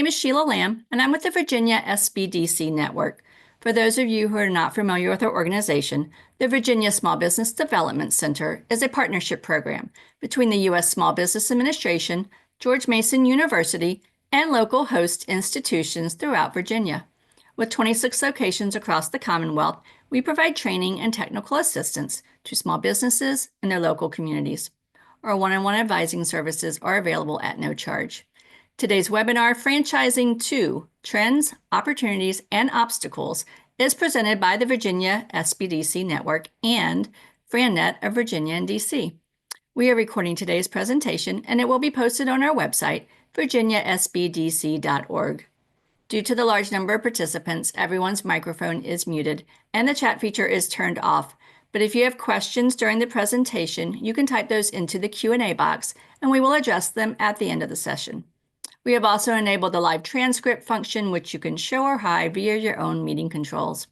My name is Sheila Lamb, and I'm with the Virginia SBDC Network. For those of you who are not familiar with our organization, the Virginia Small Business Development Center is a partnership program between the U.S. Small Business Administration, George Mason University, and local host institutions throughout Virginia. With 26 locations across the Commonwealth, we provide training and technical assistance to small businesses in their local communities. Our one-on-one advising services are available at no charge. Today's webinar, Franchising 2: Trends, Opportunities, and Obstacles, is presented by the Virginia SBDC Network and FranNet of Virginia and DC. We are recording today's presentation, and it will be posted on our website, virginiasbdc.org. Due to the large number of participants, everyone's microphone is muted, and the chat feature is turned off. But if you have questions during the presentation, you can type those into the Q&A box, and we will address them at the end of the session. We have also enabled the live transcript function, which you can show or hide via your own meeting controls.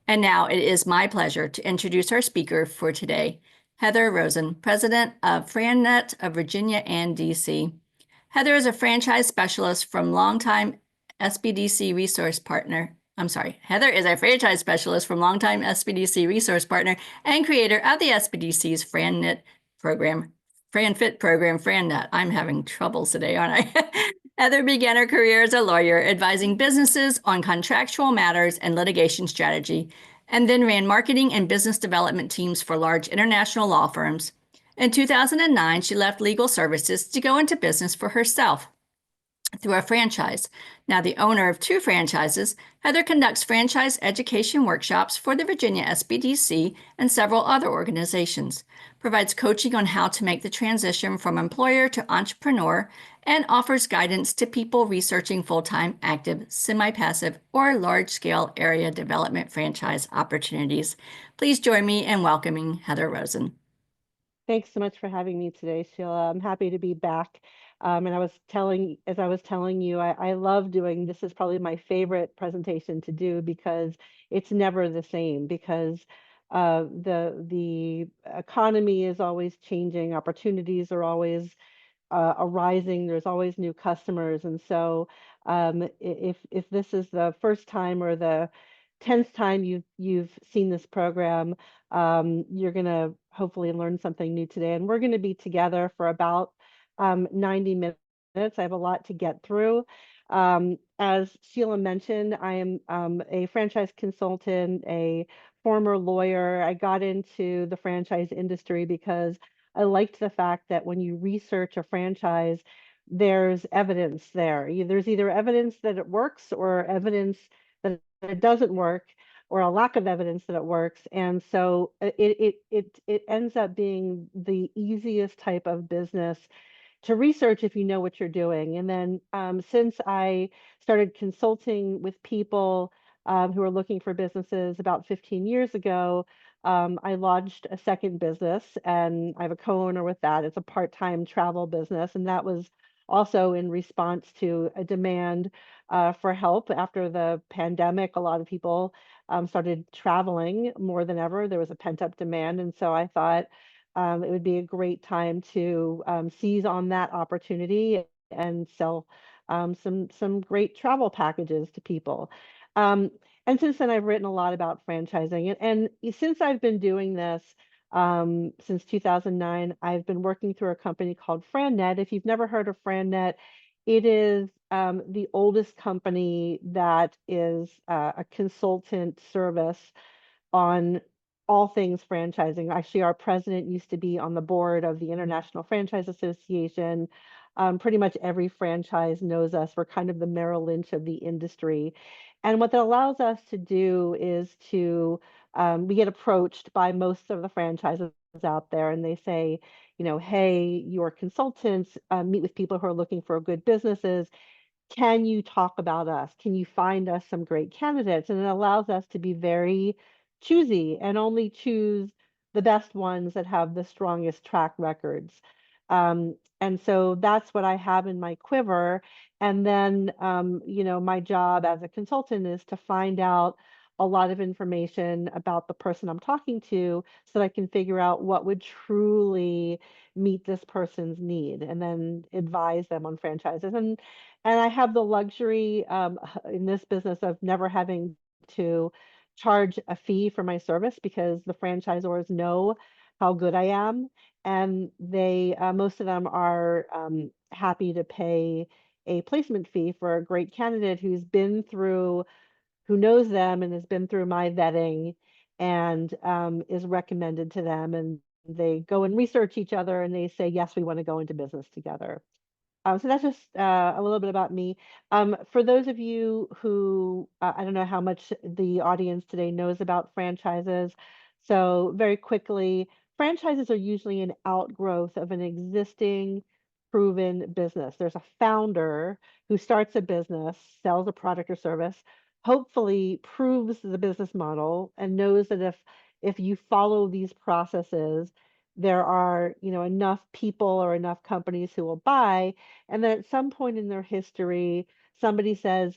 And now it is my pleasure to introduce our speaker for today, Heather Rosen, President of FranNet of Virginia and DC. Heather is a franchise specialist from longtime SBDC resource partner. Heather is a franchise specialist from longtime SBDC resource partner and creator of the SBDC's FranNet program, FranFit program, FranNet. I'm having troubles today, aren't I? Heather began her career as a lawyer, advising businesses on contractual matters and litigation strategy, and then ran marketing and business development teams for large international law firms. In 2009, she left legal services to go into business for herself through a franchise. Now the owner of 2 franchises, Heather conducts franchise education workshops for the Virginia SBDC and several other organizations, provides coaching on how to make the transition from employer to entrepreneur, and offers guidance to people researching full-time, active, semi-passive, or large-scale area development franchise opportunities. Please join me in welcoming Heather Rosen. Thanks so much for having me today, Sheila. I'm happy to be back. And as I was telling you, I love doing this. Is probably my favorite presentation to do because it's never the same. Because the economy is always changing, opportunities are always arising. There's always new customers, and so if this is the first time or the 10th time you've seen this program, you're gonna hopefully learn something new today. And we're going to be together for about 90 minutes. I have a lot to get through. As Sheila mentioned, I am a franchise consultant, a former lawyer. I got into the franchise industry because I liked the fact that when you research a franchise, there's evidence there. There's either evidence that it works or evidence that it doesn't work, or a lack of evidence that it works. And so it ends up being the easiest type of business to research if you know what you're doing. And then since I started consulting with people who are looking for businesses about 15 years ago, I launched a second business, and I have a co-owner with that. It's a part-time travel business, and that was also in response to a demand for help after the pandemic. A lot of people started traveling more than ever. There was a pent-up demand, and so I thought it would be a great time to seize on that opportunity and sell some great travel packages to people. And since then, I've written a lot about franchising, and since I've been doing this since 2009, I've been working through a company called FranNet. If you've never heard of FranNet, it is the oldest company that is a consultant service on all things franchising. Actually, our president used to be on the board of the International Franchise Association. Pretty much every franchise knows us. We're kind of the Merrill Lynch of the industry. And what that allows us to do is to, we get approached by most of the franchises out there, and they say, hey, your consultants meet with people who are looking for good businesses. Can you talk about us? Can you find us some great candidates? And it allows us to be very choosy and only choose the best ones that have the strongest track records. And so that's what I have in my quiver. And then, my job as a consultant is to find out a lot of information about the person I'm talking to so that I can figure out what would truly meet this person's need and then advise them on franchises. And I have the luxury in this business of never having to charge a fee for my service because the franchisors know how good I am, and they most of them are happy to pay a placement fee for a great candidate who knows them and has been through my vetting and is recommended to them, and they go and research each other and they say yes, we want to go into business together. So that's just a little bit about me. For those of you who, I don't know how much the audience today knows about franchises. So very quickly, franchises are usually an outgrowth of an existing proven business. There's a founder who starts a business, sells a product or service, hopefully proves the business model and knows that if you follow these processes, there are, enough people or enough companies who will buy, and then at some point in their history, somebody says,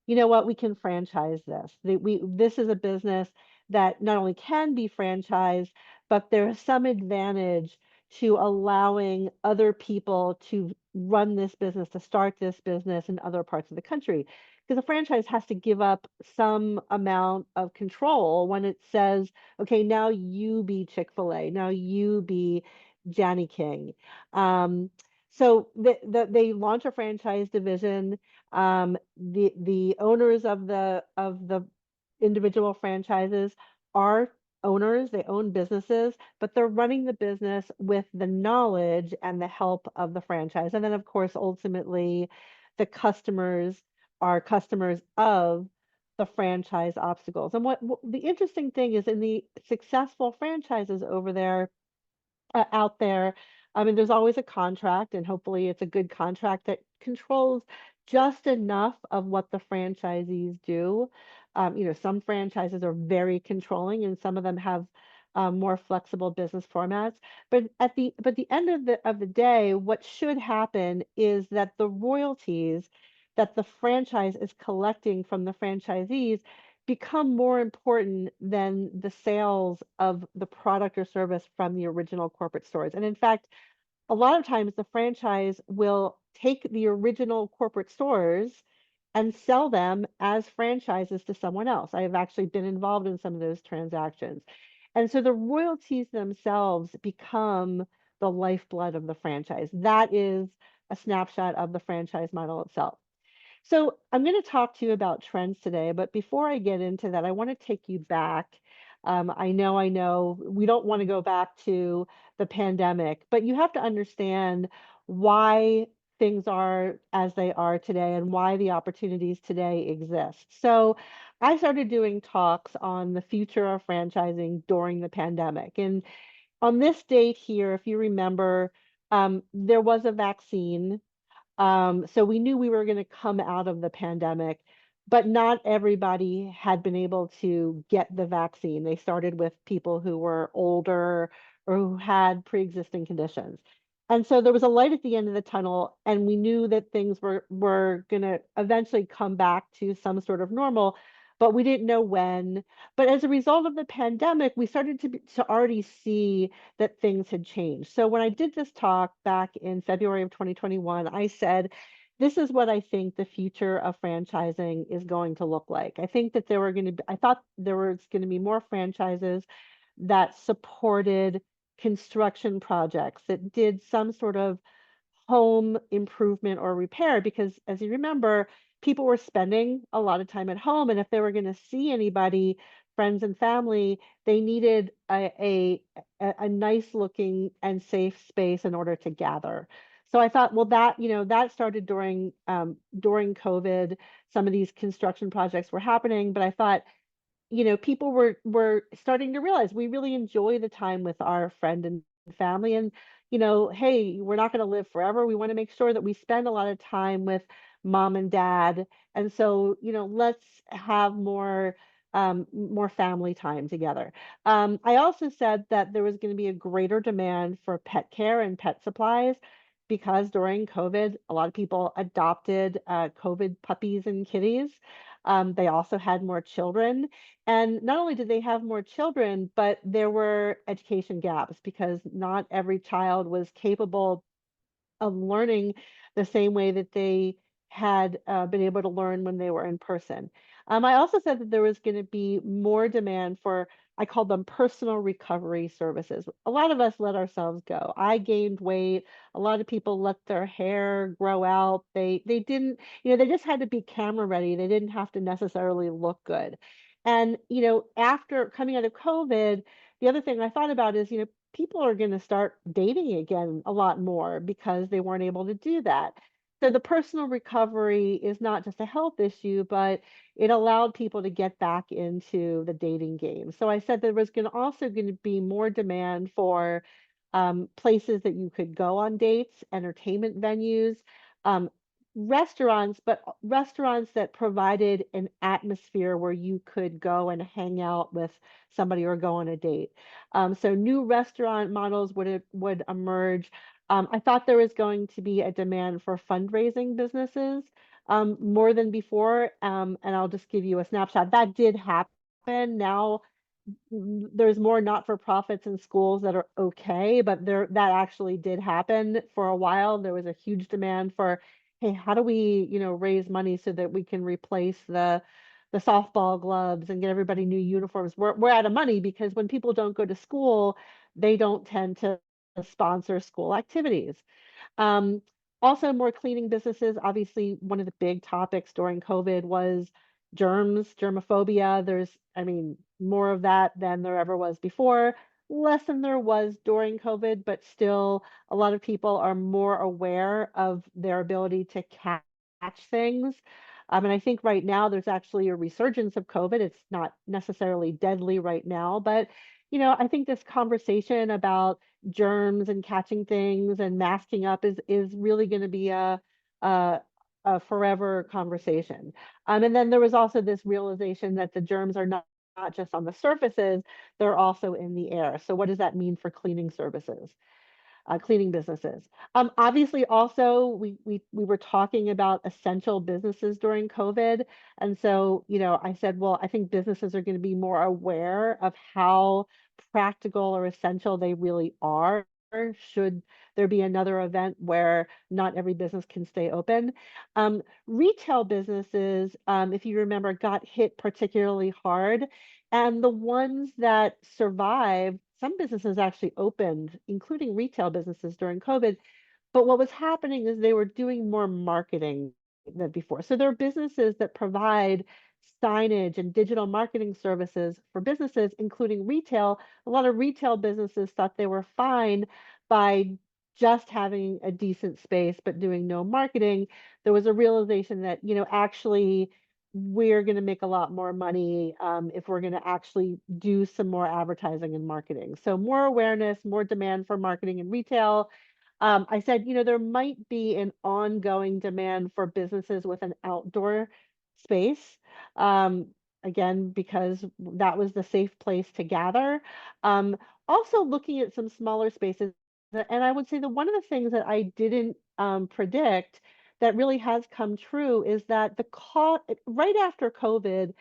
you know what, we can franchise this. This is a business that not only can be franchised, but there's some advantage to allowing other people to run this business, to start this business in other parts of the country. Because a franchise has to give up some amount of control when it says, okay, now you be Chick-fil-A, now you be Johnny King. Um, so they launch a franchise division. The owners of the individual franchises are owners, they own businesses, but they're running the business with the knowledge and the help of the franchise. And then, of course, ultimately, the customers are customers of the franchise obstacles. And what the interesting thing is in the successful franchises over there, out there. I mean, there's always a contract, and hopefully it's a good contract that controls just enough of what the franchisees do. Some franchises are very controlling, and some of them have more flexible business formats. But the end of the day, what should happen is that the royalties that the franchise is collecting from the franchisees become more important than the sales of the product or service from the original corporate stores. And in fact, a lot of times the franchise will take the original corporate stores and sell them as franchises to someone else. I have actually been involved in some of those transactions. And so the royalties themselves become the lifeblood of the franchise. That is a snapshot of the franchise model itself. So I'm going to talk to you about trends today, but before I get into that, I want to take you back. I know, we don't want to go back to the pandemic, but you have to understand why things are as they are today and why the opportunities today exist. So I started doing talks on the future of franchising during the pandemic. And on this date here, if you remember, there was a vaccine, so we knew we were going to come out of the pandemic, but not everybody had been able to get the vaccine. They started with people who were older or who had pre-existing conditions. And so there was a light at the end of the tunnel, and we knew that things were going to eventually come back to some sort of normal, but we didn't know when. But as a result of the pandemic, we started to already see that things had changed. So when I did this talk back in February of 2021, I said, this is what I think the future of franchising is going to look like. I thought there was going to be more franchises that supported construction projects, that did some sort of home improvement or repair, because as you remember, people were spending a lot of time at home, and if they were going to see anybody, friends and family, they needed a nice looking and safe space in order to gather. So I thought, well, that started during COVID. Some of these construction projects were happening, but I thought, people were starting to realize we really enjoy the time with our friend and family. And, hey, we're not going to live forever. We want to make sure that we spend a lot of time with mom and dad. And so, let's have more family time together. I also said that there was going to be a greater demand for pet care and pet supplies because during COVID, a lot of people adopted COVID puppies and kitties. They also had more children. And not only did they have more children, but there were education gaps because not every child was capable of learning the same way that they had been able to learn when they were in person. I also said that there was going to be more demand for, I call them personal recovery services. A lot of us let ourselves go. I gained weight. A lot of people let their hair grow out. They didn't, they just had to be camera ready. They didn't have to necessarily look good. And, after coming out of COVID, the other thing I thought about is, people are going to start dating again a lot more because they weren't able to do that. So the personal recovery is not just a health issue, but it allowed people to get back into the dating game. So I said there was going to be more demand for places that you could go on dates, entertainment venues, um, restaurants, but restaurants that provided an atmosphere where you could go and hang out with somebody or go on a date. So new restaurant models would emerge. I thought there was going to be a demand for fundraising businesses more than before. And I'll just give you a snapshot. That did happen. Now there's more not-for-profits in schools that are okay, but that actually did happen for a while. There was a huge demand for, hey, how do we, raise money so that we can replace the softball gloves and get everybody new uniforms? We're out of money because when people don't go to school, they don't tend to sponsor school activities. Um, Also, more cleaning businesses. Obviously, one of the big topics during COVID was germs, germophobia. I mean, more of that than there ever was before, less than there was during COVID, but still, a lot of people are more aware of their ability to catch things. And I think right now there's actually a resurgence of COVID. It's not necessarily deadly right now, but I think this conversation about germs and catching things and masking up is really going to be a a forever conversation. And then there was also this realization that the germs are not just on the surfaces, they're also in the air. So what does that mean for cleaning services? Cleaning businesses. Obviously, also we were talking about essential businesses during COVID, and so I said, well, I think businesses are going to be more aware of how practical or essential they really are. Should there be another event where not every business can stay open? Retail businesses, if you remember, got hit particularly hard, and the ones that survived, some businesses actually opened, including retail businesses during COVID. But what was happening is they were doing more marketing than before. So there are businesses that provide signage and digital marketing services for businesses, including retail. A lot of retail businesses thought they were fine by just having a decent space, but doing no marketing. There was a realization that, actually, we're going to make a lot more money if we're going to actually do some more advertising and marketing. So more awareness, more demand for marketing and retail. I said, there might be an ongoing demand for businesses with an outdoor space. Um, Again, because that was the safe place to gather. Um, Also looking at some smaller spaces. And I would say that one of the things that I didn't predict that really has come true is that the cost right after COVID,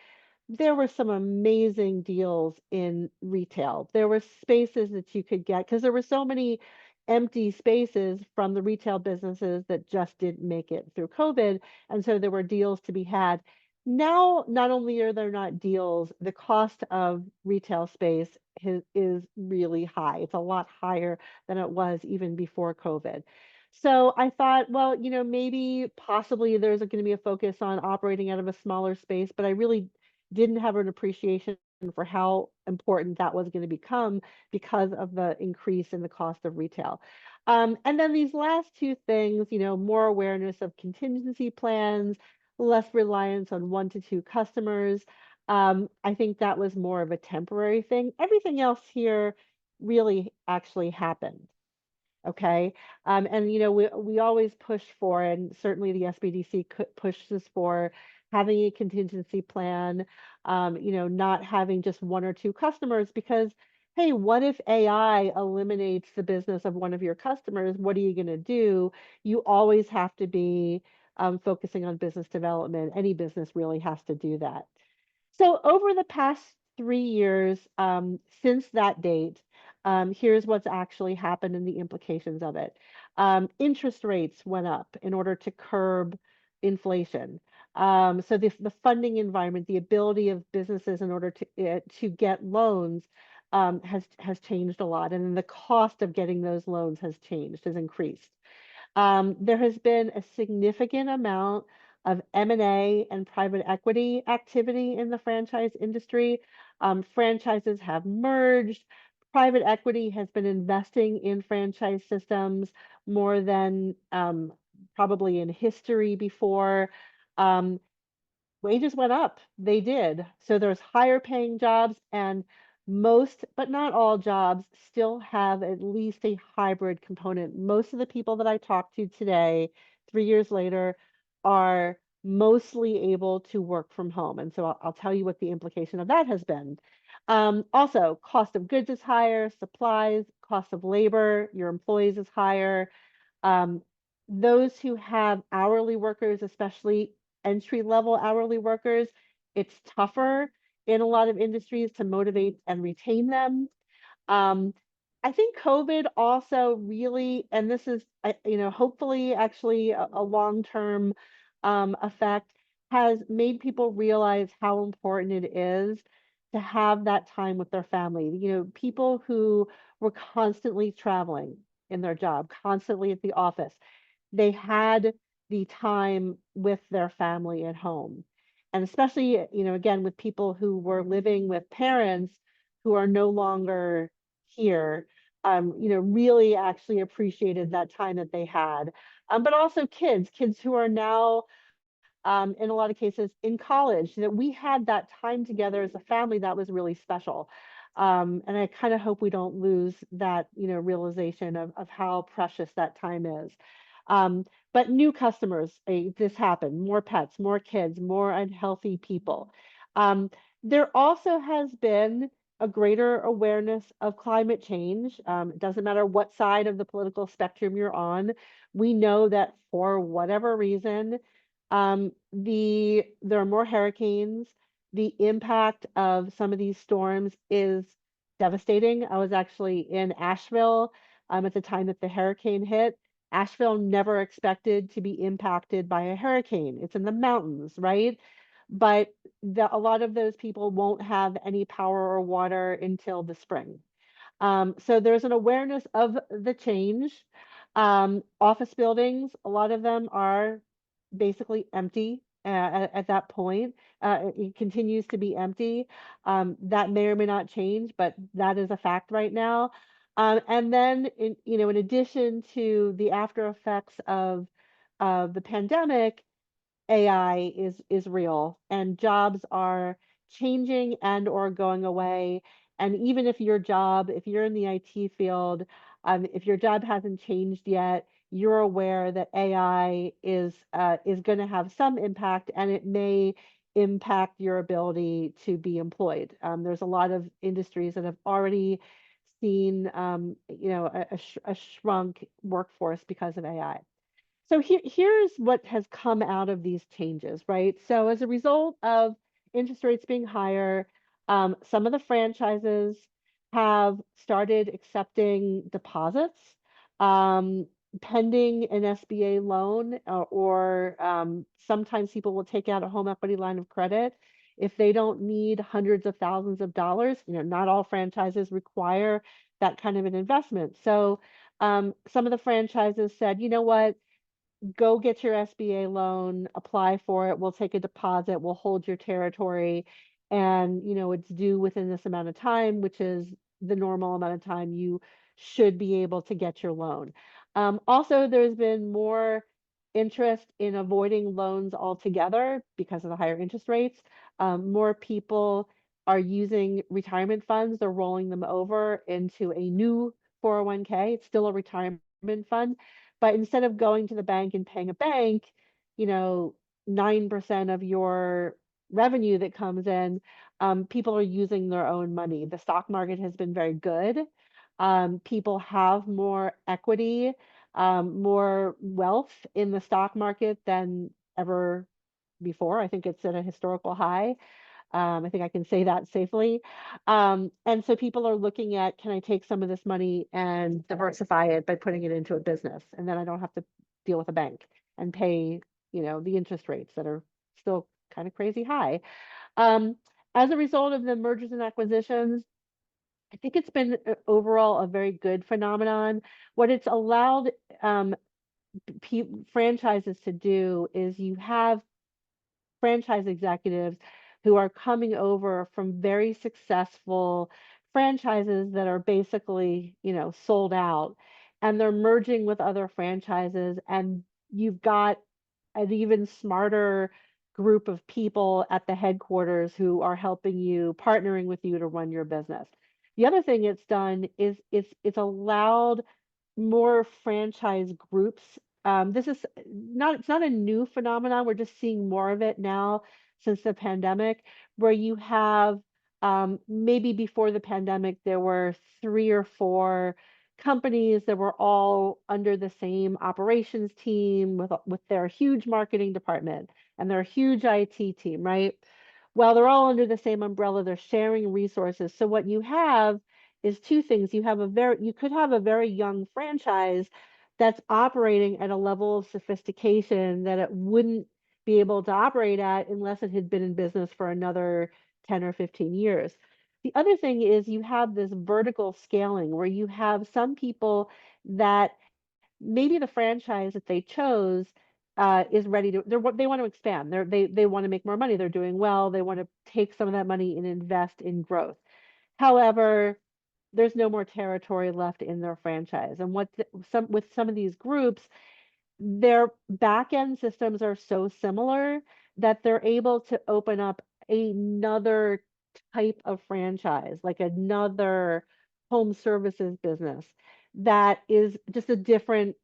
there were some amazing deals in retail. There were spaces that you could get because there were so many empty spaces from the retail businesses that just didn't make it through COVID. And so there were deals to be had. Now, not only are there not deals, the cost of retail space is really high. It's a lot higher than it was even before COVID. So I thought, well, maybe possibly there's going to be a focus on operating out of a smaller space, but I really didn't have an appreciation for how important that was going to become because of the increase in the cost of retail. And then these last two things, more awareness of contingency plans, less reliance on 1 to 2 customers. I think that was more of a temporary thing. Everything else here really actually happened. Okay. And we always push for, and certainly the SBDC pushes for having a contingency plan, not having just 1 or 2 customers because, hey, what if AI eliminates the business of one of your customers? What are you going to do? You always have to be focusing on business development. Any business really has to do that. So over the past 3 years, since that date, here's what's actually happened and the implications of it. Interest rates went up in order to curb inflation. So the funding environment, the ability of businesses in order to get loans, has changed a lot, and then the cost of getting those loans has increased. There has been a significant amount of M&A and private equity activity in the franchise industry. Franchises have merged. Private equity has been investing in franchise systems more than probably in history before. Um, Wages went up. They did. So there's higher paying jobs, and most, but not all jobs still have at least a hybrid component. Most of the people that I talked to today, 3 years later, are mostly able to work from home. And so I'll tell you what the implication of that has been. Also, cost of goods is higher, supplies, cost of labor, your employees is higher. Um, those who have hourly workers, especially entry level hourly workers, it's tougher in a lot of industries to motivate and retain them. Um, I think COVID also really, and this is, hopefully actually a long-term effect, has made people realize how important it is to have that time with their family. People who were constantly traveling in their job, constantly at the office, they had the time with their family at home. And especially, again, with people who were living with parents who are no longer here, really actually appreciated that time that they had. But also kids who are now, in a lot of cases, in college, that we had that time together as a family that was really special. And I kind of hope we don't lose that, realization of how precious that time is. But new customers, this happened, more pets, more kids, more unhealthy people. Um, there also has been a greater awareness of climate change. It doesn't matter what side of the political spectrum you're on. We know that for whatever reason, there are more hurricanes. The impact of some of these storms is devastating. I was actually in Asheville at the time that the hurricane hit. Asheville never expected to be impacted by a hurricane. It's in the mountains, right? But a lot of those people won't have any power or water until the spring. So there's an awareness of the change. Office buildings, a lot of them are basically empty at that point. It continues to be empty. That may or may not change, but that is a fact right now. And then, in addition to the after effects of the pandemic, AI is real, and jobs are changing and or going away. And even if you're in the IT field, if your job hasn't changed yet, you're aware that AI is going to have some impact, and it may impact your ability to be employed. There's a lot of industries that have already seen, a shrunk workforce because of AI. So here's what has come out of these changes, right? So as a result of interest rates being higher, some of the franchises have started accepting deposits, um, pending an SBA loan, or sometimes people will take out a home equity line of credit if they don't need hundreds of thousands of dollars. Not all franchises require that kind of an investment. So some of the franchises said, you know what? Go get your SBA loan, apply for it. We'll take a deposit, we'll hold your territory, and it's due within this amount of time, which is the normal amount of time you should be able to get your loan. Also, there's been more interest in avoiding loans altogether because of the higher interest rates. More people are using retirement funds, they're rolling them over into a new 401k. It's still a retirement fund, but instead of going to the bank and paying a bank, you know, 9% of your revenue that comes in, people are using their own money. The stock market has been very good. People have more equity. more wealth in the stock market than ever before. I think it's at a historical high. I think I can say that safely. And so people are looking at, can I take some of this money and diversify it by putting it into a business? And then I don't have to deal with a bank and pay, the interest rates that are still kind of crazy high. Um, as a result of the mergers and acquisitions, I think it's been overall a very good phenomenon. What it's allowed um, franchises to do is you have franchise executives who are coming over from very successful franchises that are basically, sold out, and they're merging with other franchises, and you've got an even smarter group of people at the headquarters who are helping you, partnering with you to run your business. The other thing it's done is it's allowed more franchise groups. This is not, it's not a new phenomenon. We're just seeing more of it now since the pandemic, where you have maybe before the pandemic, there were 3 or 4 companies that were all under the same operations team with their huge marketing department and their huge IT team, right? Well, they're all under the same umbrella, they're sharing resources. So what you have is two things. You could have a very young franchise that's operating at a level of sophistication that it wouldn't be able to operate at unless it had been in business for another 10 or 15 years. The other thing is you have this vertical scaling where you have some people that maybe the franchise that they chose is ready to they want to expand. They want to make more money. They're doing well. They want to take some of that money and invest in growth. However, there's no more territory left in their franchise. And some of these groups, their back end systems are so similar that they're able to open up another type of franchise, like another home services business that is just a different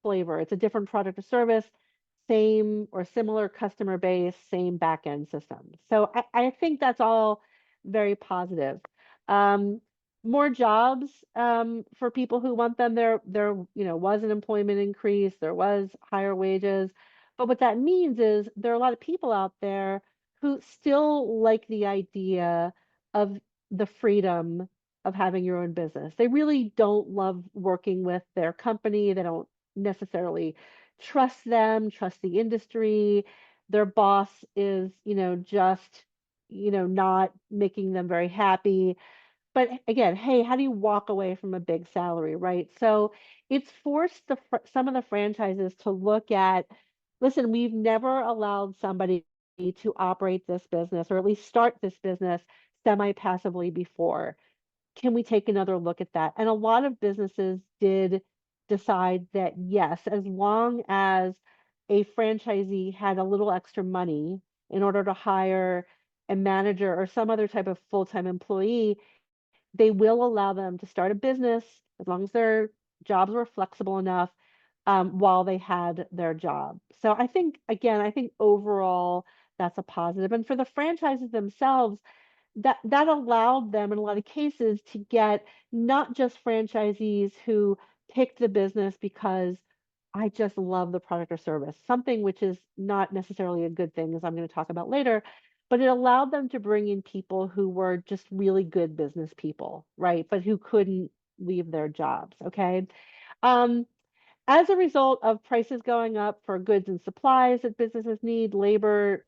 flavor. It's a different product or service, same or similar customer base, same back end system. So I think that's all very positive. Um, More jobs for people who want them. There was an employment increase, there was higher wages, but what that means is there are a lot of people out there who still like the idea of the freedom of having your own business. They really don't love working with their company. They don't necessarily trust them, trust the industry. Their boss is, just, not making them very happy. But again, hey, how do you walk away from a big salary, right? So it's forced some of the franchises to look at, listen, we've never allowed somebody to operate this business or at least start this business semi-passively before. Can we take another look at that? And a lot of businesses did decide that yes, as long as a franchisee had a little extra money in order to hire a manager or some other type of full-time employee, they will allow them to start a business as long as their jobs were flexible enough while they had their job. So I think overall that's a positive. And for the franchises themselves, that allowed them in a lot of cases to get not just franchisees who picked the business because I just love the product or service, something which is not necessarily a good thing, as I'm going to talk about later, but it allowed them to bring in people who were just really good business people, right? But who couldn't leave their jobs. Okay. Um, as a result of prices going up for goods and supplies that businesses need, labor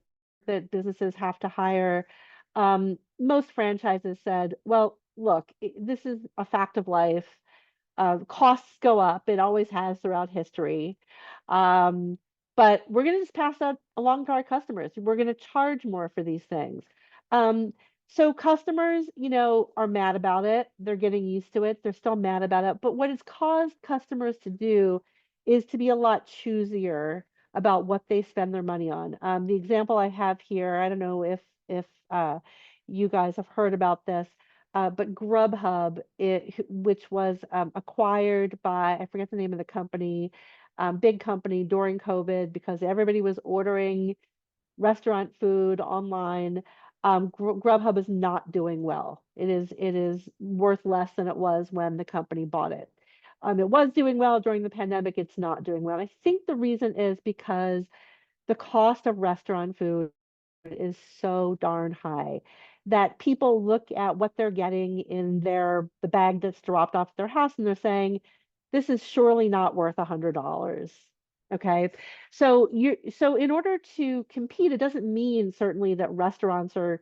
that businesses have to hire, most franchises said, well, look, this is a fact of life. Costs go up. It always has throughout history. Um, but we're going to just pass that along to our customers. We're going to charge more for these things. So customers, are mad about it. They're getting used to it. They're still mad about it. But what it's caused customers to do is to be a lot choosier about what they spend their money on. The example I have here, I don't know if you guys have heard about this, but Grubhub, which was acquired by, I forget the name of the company, big company during COVID because everybody was ordering restaurant food online. Grubhub is not doing well. It is worth less than it was when the company bought it. It was doing well during the pandemic. It's not doing well. I think the reason is because the cost of restaurant food is so darn high that people look at what they're getting in the bag that's dropped off at their house and they're saying, this is surely not worth $100. Okay. So in order to compete, it doesn't mean certainly that restaurants aren't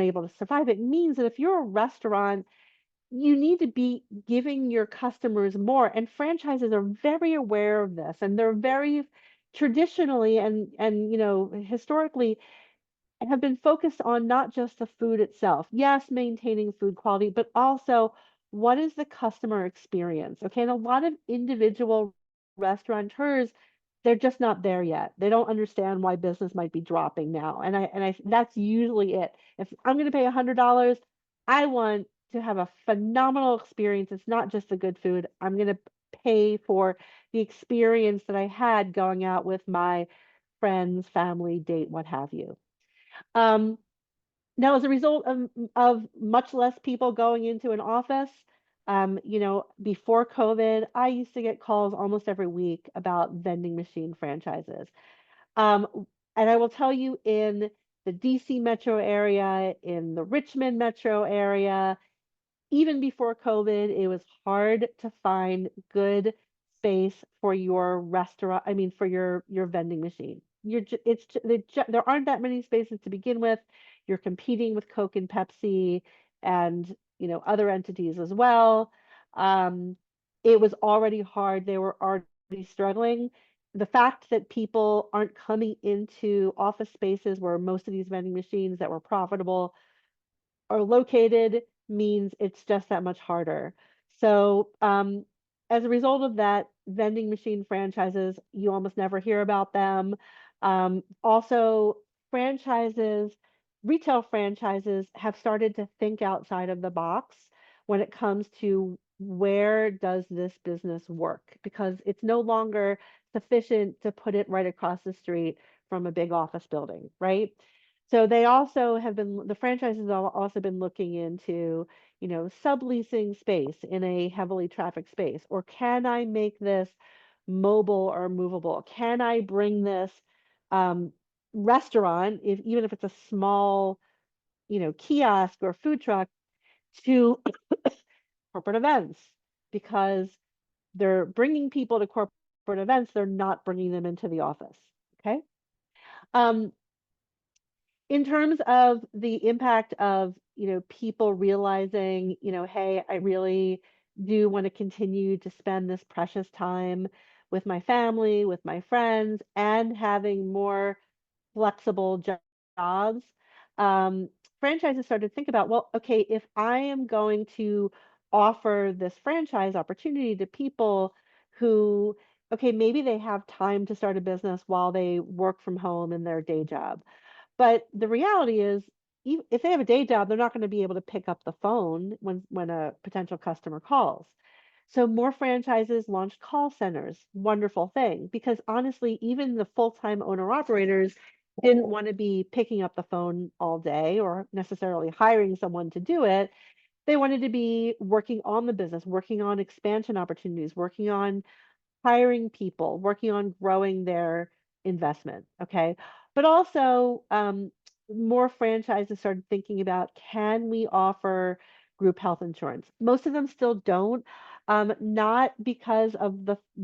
able to survive. It means that if you're a restaurant, you need to be giving your customers more. And franchises are very aware of this, and they're very traditionally and historically have been focused on not just the food itself. Yes, maintaining food quality, but also what is the customer experience? Okay. And a lot of individual restaurateurs, they're just not there yet. They don't understand why business might be dropping now. And I that's usually it. If I'm going to pay $100, I want to have a phenomenal experience. It's not just the good food. I'm going to pay for the experience that I had going out with my friends, family, date, what have you. Um, Now, as a result of much less people going into an office, before COVID, I used to get calls almost every week about vending machine franchises. And I will tell you, in the DC metro area, in the Richmond metro area, even before COVID, it was hard to find good space for your restaurant. I mean, for your vending machine. There aren't that many spaces to begin with. You're competing with Coke and Pepsi and other entities as well. Um, it was already hard. They were already struggling. The fact that people aren't coming into office spaces where most of these vending machines that were profitable are located means it's just that much harder. So, as a result of that, vending machine franchises, you almost never hear about them. Also, franchises, retail franchises have started to think outside of the box when it comes to where does this business work, because it's no longer sufficient to put it right across the street from a big office building, right? So the franchises have also been looking into, subleasing space in a heavily trafficked space. Or can I make this mobile or movable? Can I bring this um, restaurant, even if it's a small, kiosk or food truck, to corporate events? Because they're bringing people to corporate events, they're not bringing them into the office. Okay. Um, in terms of the impact of people realizing, hey, I really do want to continue to spend this precious time with my family, with my friends, and having more flexible jobs. um, Franchises started to think about, well, okay, if I am going to offer this franchise opportunity to people who, okay, maybe they have time to start a business while they work from home in their day job, but the reality is, if they have a day job, they're not going to be able to pick up the phone when a potential customer calls. So more franchises launched call centers. Wonderful thing, because honestly, even the full-time owner operators didn't want to be picking up the phone all day or necessarily hiring someone to do it. They wanted to be working on the business, working on expansion opportunities, working on hiring people, working on growing their investment. Okay. But also, more franchises started thinking about, can we offer group health insurance? Most of them still don't. Not because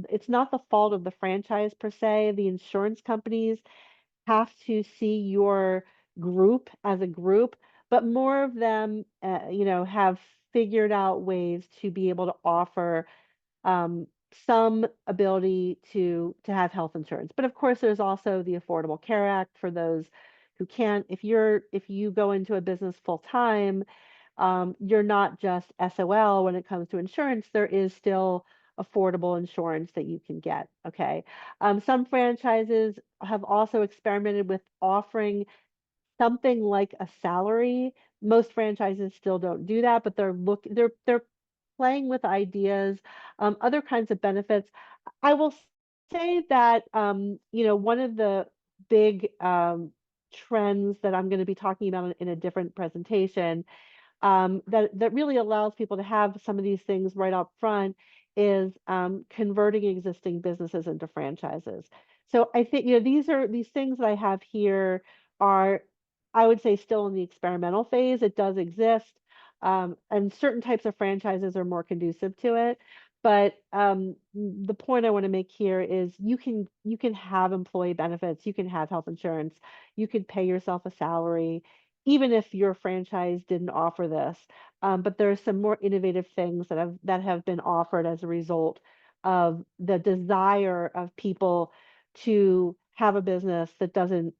it's not the fault of the franchise per se. The insurance companies have to see your group as a group, but more of them, have figured out ways to be able to offer um, some ability to have health insurance. But of course, there's also the Affordable Care Act for those who can't. If you go into a business full time, you're not just SOL when it comes to insurance. There is still affordable insurance that you can get. Okay. Some franchises have also experimented with offering something like a salary. Most franchises still don't do that, but they're playing with ideas, other kinds of benefits. I will say that one of the big trends that I'm going to be talking about in a different presentation, that really allows people to have some of these things right up front, is converting existing businesses into franchises. So I think, you know, these things that I have here are, I would say, still in the experimental phase. It does exist, and certain types of franchises are more conducive to it. But the point I want to make here is you can have employee benefits, you can have health insurance, you can pay yourself a salary, even if your franchise didn't offer this. But there are some more innovative things that have been offered as a result of the desire of people to have a business that doesn't,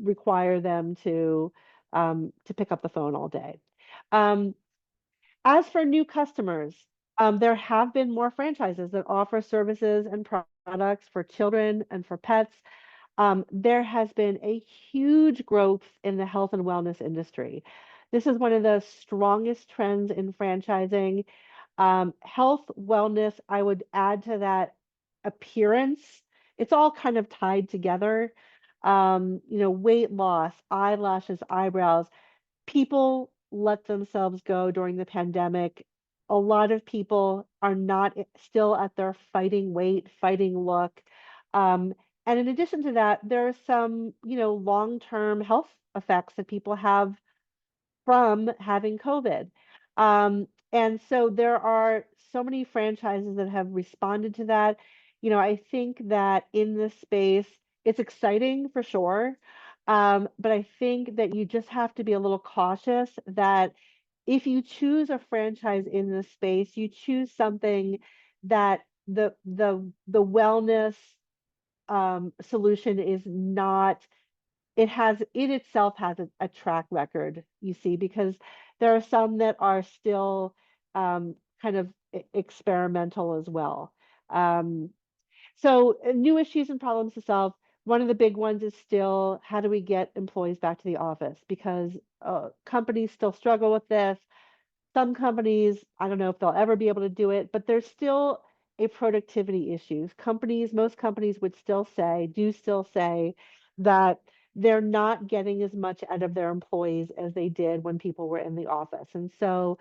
require them to pick up the phone all day. Um, as for new customers, there have been more franchises that offer services and products for children and for pets. There has been a huge growth in the health and wellness industry. This is one of the strongest trends in franchising. Health, wellness, I would add to that appearance. It's all kind of tied together. Weight loss, eyelashes, eyebrows. People let themselves go during the pandemic. A lot of people are not still at their fighting weight, fighting look. Um, and in addition to that, there are some, long-term health effects that people have from having COVID. And so there are so many franchises that have responded to that. I think that in this space, it's exciting for sure. But I think that you just have to be a little cautious that if you choose a franchise in this space, you choose something that the wellness solution is not, it itself has a track record, you see, because there are some that are still kind of experimental as well. Um, so new issues and problems to solve. One of the big ones is still how do we get employees back to the office? Because companies still struggle with this. Some companies, I don't know if they'll ever be able to do it, but there's still a productivity issue. Most companies would still say, do still say that they're not getting as much out of their employees as they did when people were in the office. And so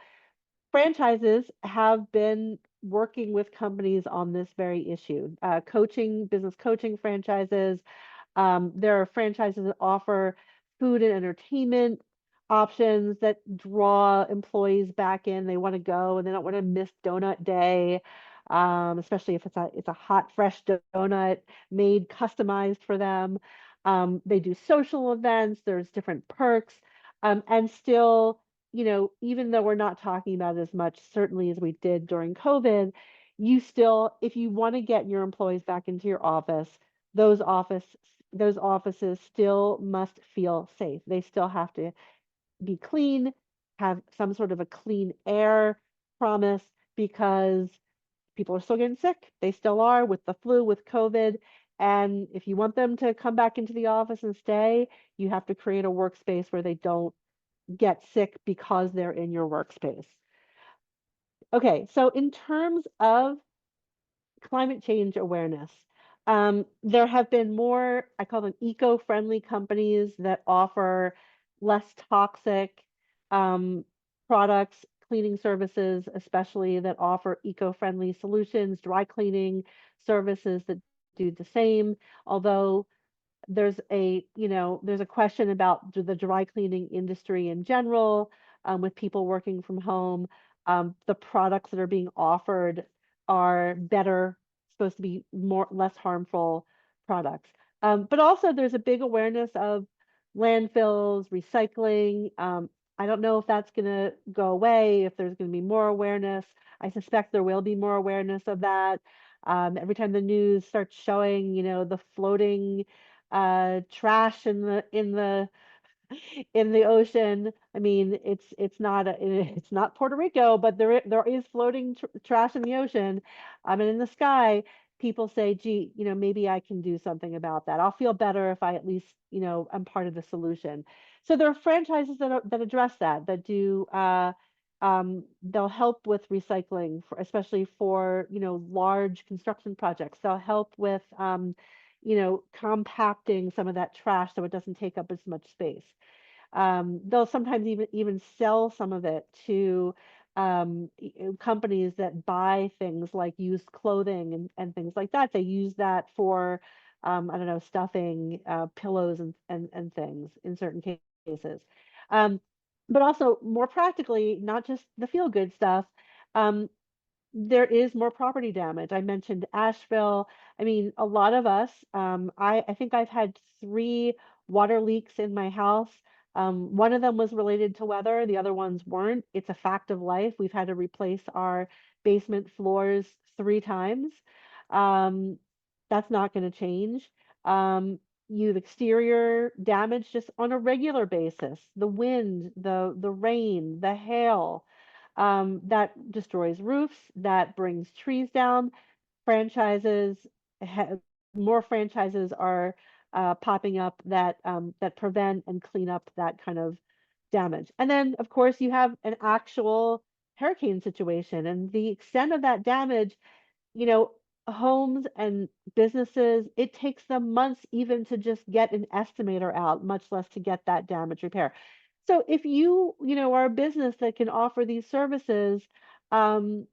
franchises have been working with companies on this very issue. Business coaching franchises, there are franchises that offer food and entertainment options that draw employees back in. They want to go and they don't want to miss donut day, especially if it's a hot, fresh donut made customized for them. They do social events. There's different perks, and still, even though we're not talking about it as much, certainly as we did during COVID, you still, if you want to get your employees back into your office, those office those offices still must feel safe. They still have to be clean, have some sort of a clean air promise because people are still getting sick. They still are with the flu, with COVID. And if you want them to come back into the office and stay, you have to create a workspace where they don't get sick because they're in your workspace. Okay, so in terms of climate change awareness. There have been more, I call them eco-friendly companies that offer less toxic um, products, cleaning services, especially that offer eco-friendly solutions, dry cleaning services that do the same. Although there's a question about the dry cleaning industry in general, with people working from home. The products that are being offered are better, supposed to be less harmful products. But also there's a big awareness of landfills, recycling. I don't know if that's going to go away, if there's going to be more awareness. I suspect there will be more awareness of that. Every time the news starts showing, the floating trash in the ocean. I mean, it's not Puerto Rico, but there is floating trash in the ocean, and in the sky. People say, "Gee, maybe I can do something about that. I'll feel better if I at least, I'm part of the solution." So there are franchises that address that do. They'll help with recycling, especially for large construction projects. They'll help with compacting some of that trash so it doesn't take up as much space. They'll sometimes even sell some of it to companies that buy things like used clothing and things like that. They use that for, I don't know, stuffing pillows and things in certain cases. Um, but also more practically, not just the feel good stuff. Um, there is more property damage. I mentioned Asheville. I mean, a lot of us, I think I've had three water leaks in my house. One of them was related to weather, the other ones weren't. It's a fact of life. We've had to replace our basement floors three times. Um, that's not going to change. Um, you have exterior damage just on a regular basis. The wind, the rain, the hail, that destroys roofs, that brings trees down. Franchises, ha- more franchises are popping up that prevent and clean up that kind of damage. And then, of course, you have an actual hurricane situation, and the extent of that damage, you know, homes and businesses, it takes them months even to just get an estimator out, much less to get that damage repair. So if are a business that can offer these services, um,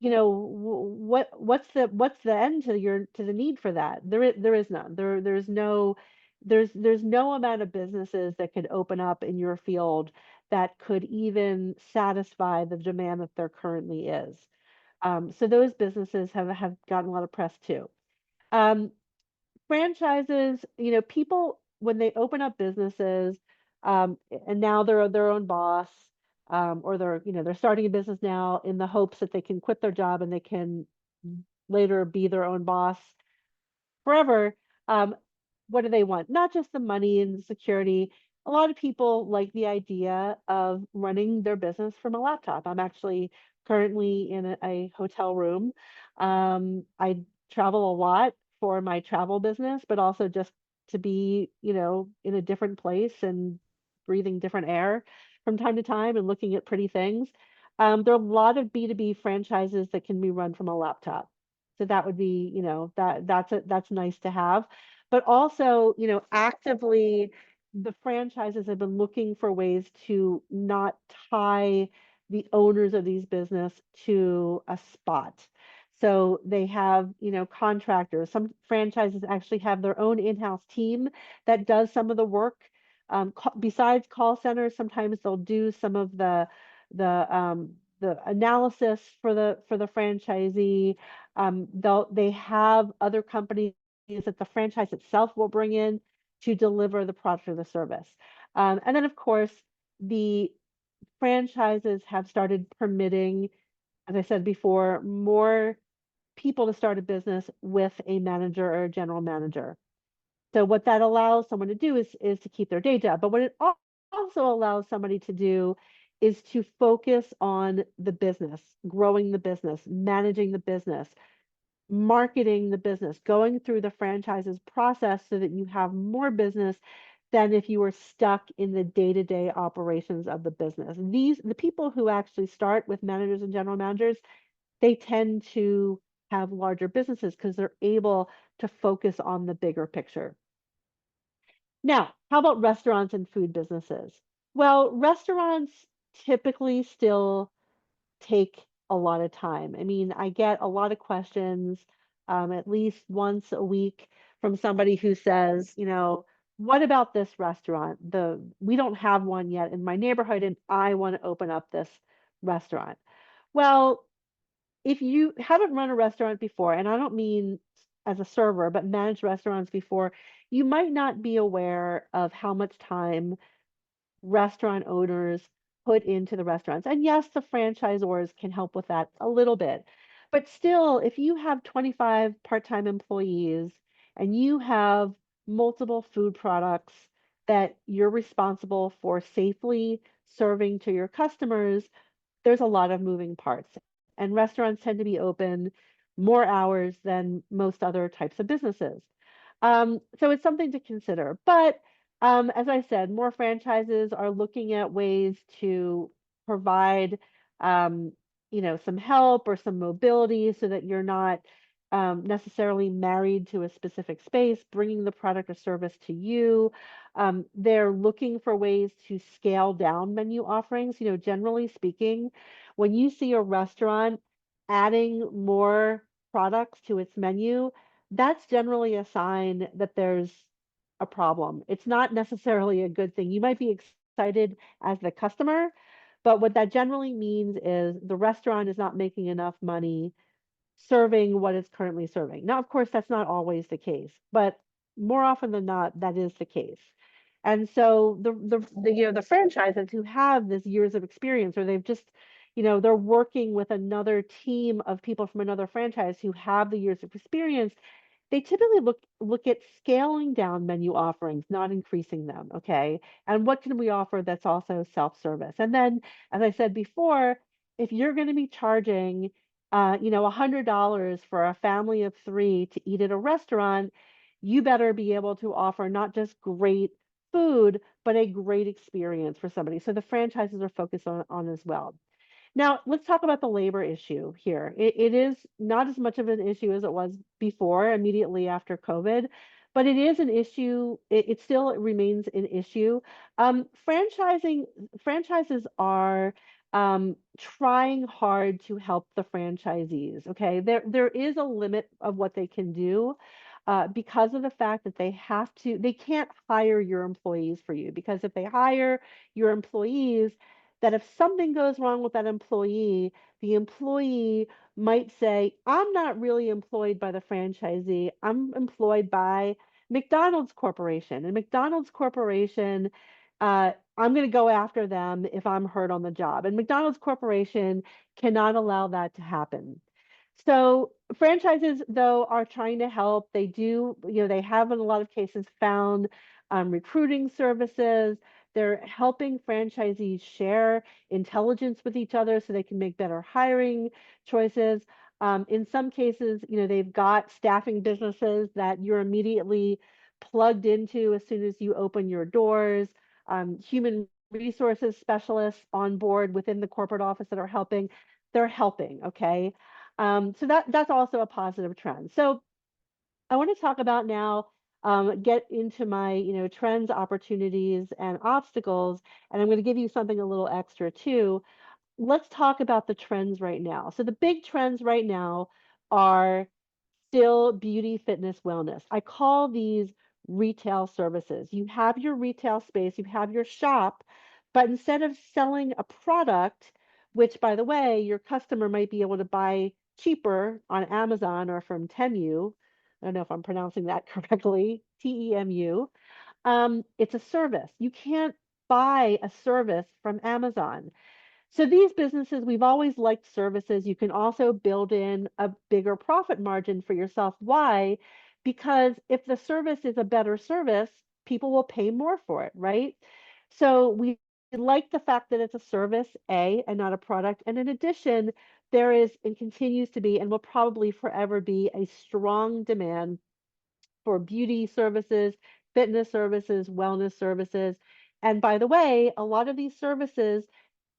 what's the end to the need for that? There is none. There's no amount of businesses that could open up in your field that could even satisfy the demand that there currently is. So those businesses have gotten a lot of press too. Um, Franchises, people when they open up businesses, and now they're their own boss, or they're starting a business now in the hopes that they can quit their job and they can later be their own boss forever. Um, what do they want? Not just the money and the security. A lot of people like the idea of running their business from a laptop. I'm actually currently in a hotel room. I travel a lot for my travel business, but also just to be, in a different place and breathing different air from time to time and looking at pretty things. There are a lot of B2B franchises that can be run from a laptop. So that would be, that's nice to have. But also, actively the franchises have been looking for ways to not tie the owners of these business to a spot. So they have, contractors. Some franchises actually have their own in-house team that does some of the work. Besides call centers, sometimes they'll do some of the analysis for the franchisee. They have other companies that the franchise itself will bring in to deliver the product or the service. And then, of course, the franchises have started permitting, as I said before, more people to start a business with a manager or a general manager. So what that allows someone to do is to keep their day job. But what it also allows somebody to do is to focus on the business, growing the business, managing the business, marketing the business, going through the franchises process so that you have more business than if you were stuck in the day-to-day operations of the business. The people who actually start with managers and general managers, they tend to have larger businesses because they're able to focus on the bigger picture. Now, how about restaurants and food businesses? Well, restaurants typically still take a lot of time. I mean, I get a lot of questions, at least once a week from somebody who says, what about this restaurant? We don't have one yet in my neighborhood, and I want to open up this restaurant. Well, if you haven't run a restaurant before, and I don't mean as a server, but managed restaurants before, you might not be aware of how much time restaurant owners put into the restaurants. And yes, the franchisors can help with that a little bit. But still, if you have 25 part-time employees and you have multiple food products that you're responsible for safely serving to your customers, there's a lot of moving parts. And restaurants tend to be open more hours than most other types of businesses. So it's something to consider. But as I said, more franchises are looking at ways to provide, some help or some mobility so that you're not necessarily married to a specific space, bringing the product or service to you. They're looking for ways to scale down menu offerings. You know, generally speaking, when you see a restaurant adding more products to its menu, that's generally a sign that there's a problem. It's not necessarily a good thing. You might be excited as the customer, but what that generally means is the restaurant is not making enough money serving what it's currently serving. Now, of course, that's not always the case, but more often than not, that is the case. And so the you know the franchises who have this years of experience, or they've just they're working with another team of people from another franchise who have the years of experience, they typically look at scaling down menu offerings, not increasing them, okay? And what can we offer that's also self-service? And then, as I said before, if you're going to be charging, $100 for a family of three to eat at a restaurant, you better be able to offer not just great food, but a great experience for somebody. So the franchises are focused on as well. Now, let's talk about the labor issue here. It is not as much of an issue as it was before, immediately after COVID, but it is an issue. It still remains an issue. Franchises are trying hard to help the franchisees. Okay, there is a limit of what they can do. Because of the fact that they can't hire your employees for you, because if they hire your employees, that if something goes wrong with that employee, the employee might say, I'm not really employed by the franchisee, I'm employed by McDonald's Corporation. And McDonald's Corporation, I'm going to go after them if I'm hurt on the job. And McDonald's Corporation cannot allow that to happen. So franchises, though, are trying to help. They do, they have in a lot of cases found recruiting services. They're helping franchisees share intelligence with each other so they can make better hiring choices. In some cases, they've got staffing businesses that you're immediately plugged into as soon as you open your doors. Human resources specialists on board within the corporate office that are helping. They're helping, okay? So that's also a positive trend. So I want to talk about now, get into my, trends, opportunities, and obstacles, and I'm going to give you something a little extra too. Let's talk about the trends right now. So the big trends right now are still beauty, fitness, wellness. I call these retail services. You have your retail space, you have your shop, but instead of selling a product, which by the way, your customer might be able to buy cheaper on Amazon or from Temu. I don't know if I'm pronouncing that correctly, Temu. It's a service. You can't buy a service from Amazon. So these businesses, we've always liked services. You can also build in a bigger profit margin for yourself. Why? Because if the service is a better service, people will pay more for it, right? So we like the fact that it's a service, A, and not a product. And in addition, there is and continues to be and will probably forever be a strong demand for beauty services, fitness services, wellness services. And by the way, a lot of these services,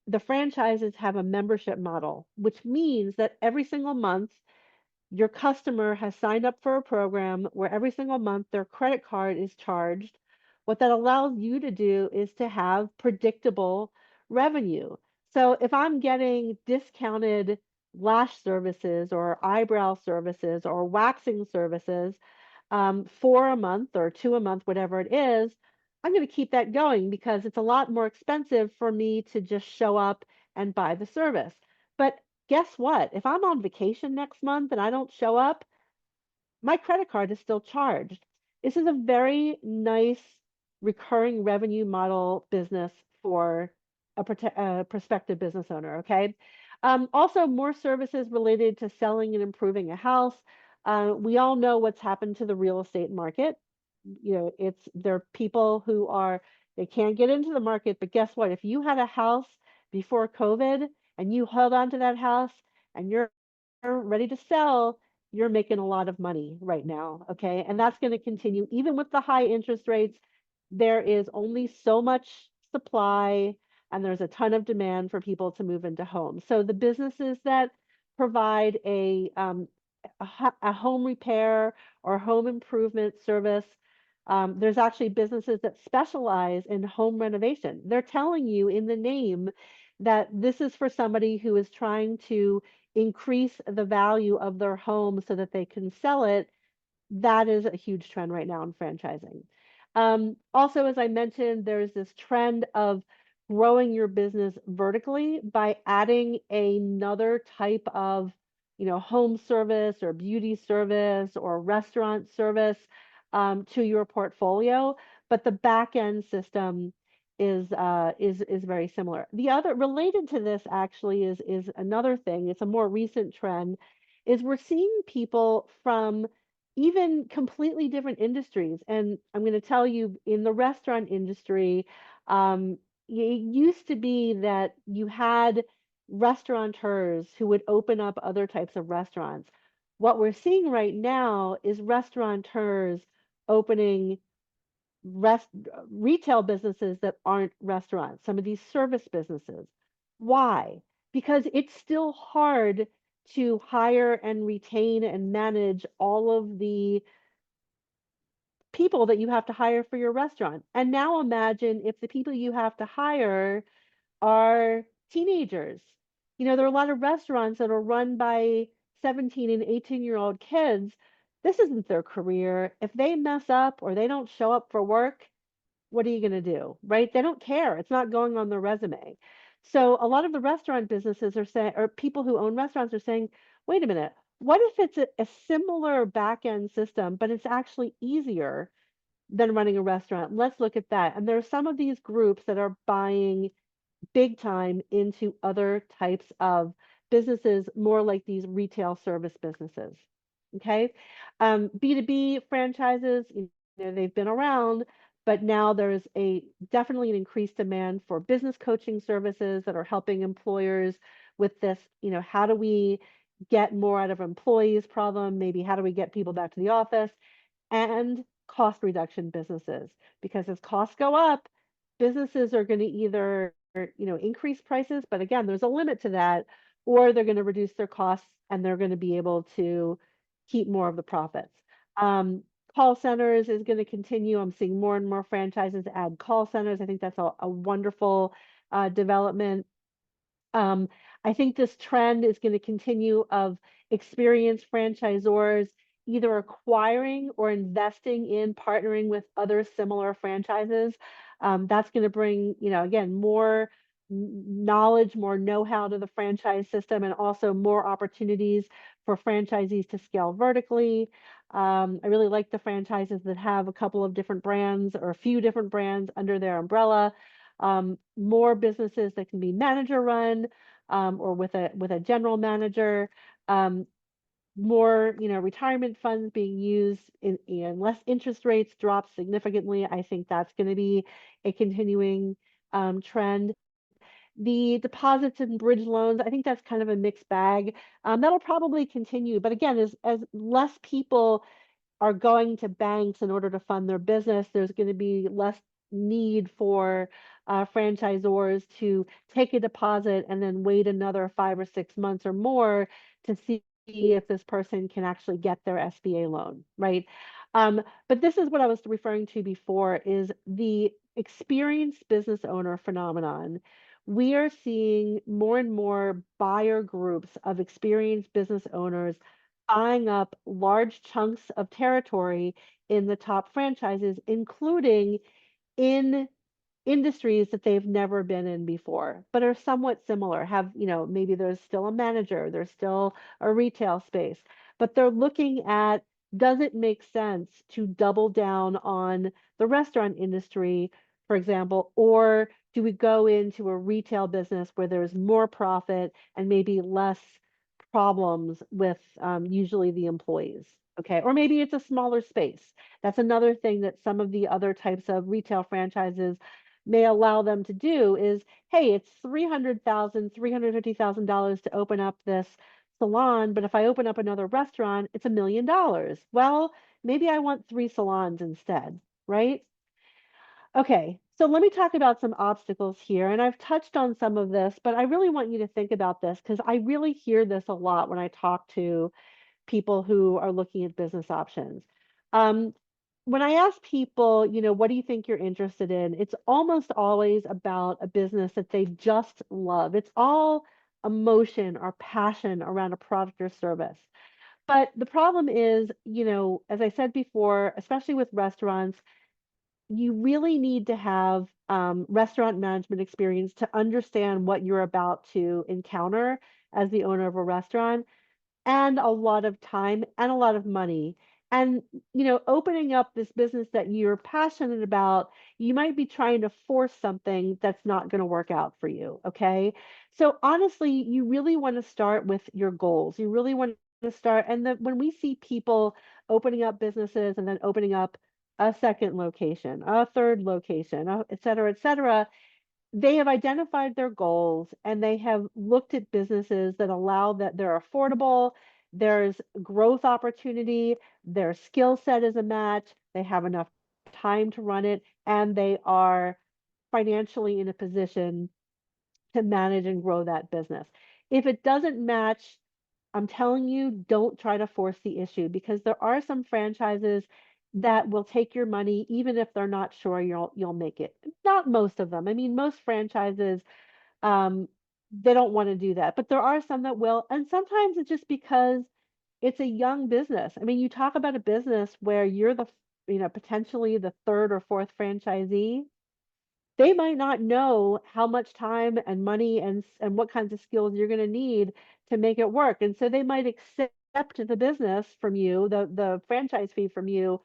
the franchises have a membership model, which means that every single month your customer has signed up for a program where every single month their credit card is charged. What that allows you to do is to have predictable revenue. So if I'm getting discounted lash services or eyebrow services or waxing services, for a month or two a month, whatever it is, I'm going to keep that going because it's a lot more expensive for me to just show up and buy the service. But guess what? If I'm on vacation next month and I don't show up, my credit card is still charged. This is a very nice recurring revenue model business for a prospective business owner. Okay. Also, more services related to selling and improving a house. We all know what's happened to the real estate market. There are people who they can't get into the market, but guess what? If you had a house before COVID and you held on to that house and you're ready to sell, you're making a lot of money right now. Okay. And that's going to continue. Even with the high interest rates, there is only so much supply and there's a ton of demand for people to move into homes. So the businesses that provide a home repair or home improvement service. There's actually businesses that specialize in home renovation. They're telling you in the name that this is for somebody who is trying to increase the value of their home so that they can sell it. That is a huge trend right now in franchising. Also, as I mentioned, there's this trend of growing your business vertically by adding another type of, home service or beauty service or restaurant service to your portfolio, but the back end system is very similar. The other related to this actually is another thing. It's a more recent trend. Is we're seeing people from even completely different industries. And I'm going to tell you, in the restaurant industry, um, it used to be that you had restaurateurs who would open up other types of restaurants. What we're seeing right now is restaurateurs opening rest retail businesses that aren't restaurants, some of these service businesses. Why? Because it's still hard to hire and retain and manage all of the people that you have to hire for your restaurant. And now imagine if the people you have to hire are teenagers. There are a lot of restaurants that are run by 17 and 18-year-old kids. This isn't their career. If they mess up or they don't show up for work, what are you going to do? Right? They don't care. It's not going on their resume. So a lot of the restaurant businesses are saying, or people who own restaurants are saying, wait a minute, what if it's a similar back end system, but it's actually easier than running a restaurant? Let's look at that. And there are some of these groups that are buying big time into other types of businesses, more like these retail service businesses. Okay. B2B franchises, they've been around, but now there's definitely an increased demand for business coaching services that are helping employers with this, how do we get more out of employees problem? Maybe how do we get people back to the office? And cost reduction businesses, because as costs go up, businesses are going to either, increase prices, but again, there's a limit to that, or they're going to reduce their costs and they're going to be able to keep more of the profits. Um, Call centers is going to continue. I'm seeing more and more franchises add call centers. I think that's a wonderful development. Um, I think this trend is going to continue of experienced franchisors either acquiring or investing in partnering with other similar franchises. That's going to bring, again, more knowledge, more know-how to the franchise system, and also more opportunities for franchisees to scale vertically. I really like the franchises that have a couple of different brands or a few different brands under their umbrella. More businesses that can be manager run, or with a general manager. Um, More, retirement funds being used in less interest rates drop significantly. I think that's going to be a continuing trend. The deposits and bridge loans, I think that's kind of a mixed bag. That'll probably continue, but again, as less people are going to banks in order to fund their business, there's going to be less need for franchisors to take a deposit and then wait another 5 or 6 months or more to see if this person can actually get their SBA loan, right? But this is what I was referring to before, is the experienced business owner phenomenon. We are seeing more and more buyer groups of experienced business owners buying up large chunks of territory in the top franchises, including in industries that they've never been in before, but are somewhat similar. Have, maybe there's still a manager, there's still a retail space, but they're looking at, does it make sense to double down on the restaurant industry, for example, or do we go into a retail business where there's more profit and maybe less problems with usually the employees? Okay, or maybe it's a smaller space. That's another thing that some of the other types of retail franchises may allow them to do is, hey, it's $350,000 to open up this salon, but if I open up another restaurant, it's $1 million. Well, maybe I want 3 salons instead, right? Okay, so let me talk about some obstacles here. And I've touched on some of this, but I really want you to think about this because I really hear this a lot when I talk to people who are looking at business options. Um, when I ask people, what do you think you're interested in? It's almost always about a business that they just love. It's all emotion or passion around a product or service. But the problem is, as I said before, especially with restaurants, you really need to have restaurant management experience to understand what you're about to encounter as the owner of a restaurant, and a lot of time and a lot of money. And, opening up this business that you're passionate about, you might be trying to force something that's not going to work out for you. Okay. So honestly, you really want to start with your goals. You really want to start. And then when we see people opening up businesses and then opening up a second location, a third location, et cetera, they have identified their goals and they have looked at businesses that allow that they're affordable, there's growth opportunity, their skill set is a match, they have enough time to run it, and they are financially in a position to manage and grow that business. If it doesn't match, I'm telling you, don't try to force the issue, because there are some franchises that will take your money even if they're not sure you'll make it. Not most of them. I mean, most franchises, um, they don't want to do that, but there are some that will. And sometimes it's just because it's a young business. I mean, you talk about a business where you're potentially the third or fourth franchisee. They might not know how much time and money and what kinds of skills you're going to need to make it work. And so they might accept the business from you, the franchise fee from you,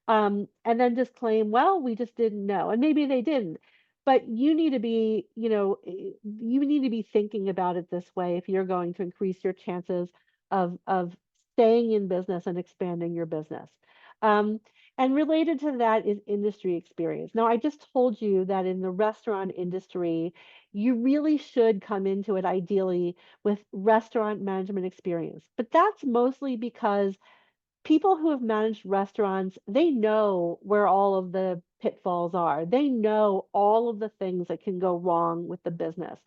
and then just claim, well, we just didn't know. And maybe they didn't. But you need to be, you need to be thinking about it this way if you're going to increase your chances of staying in business and expanding your business. Um, and related to that is industry experience. Now, I just told you that in the restaurant industry, you really should come into it ideally with restaurant management experience. But that's mostly because people who have managed restaurants, they know where all of the pitfalls are. They know all of the things that can go wrong with the business.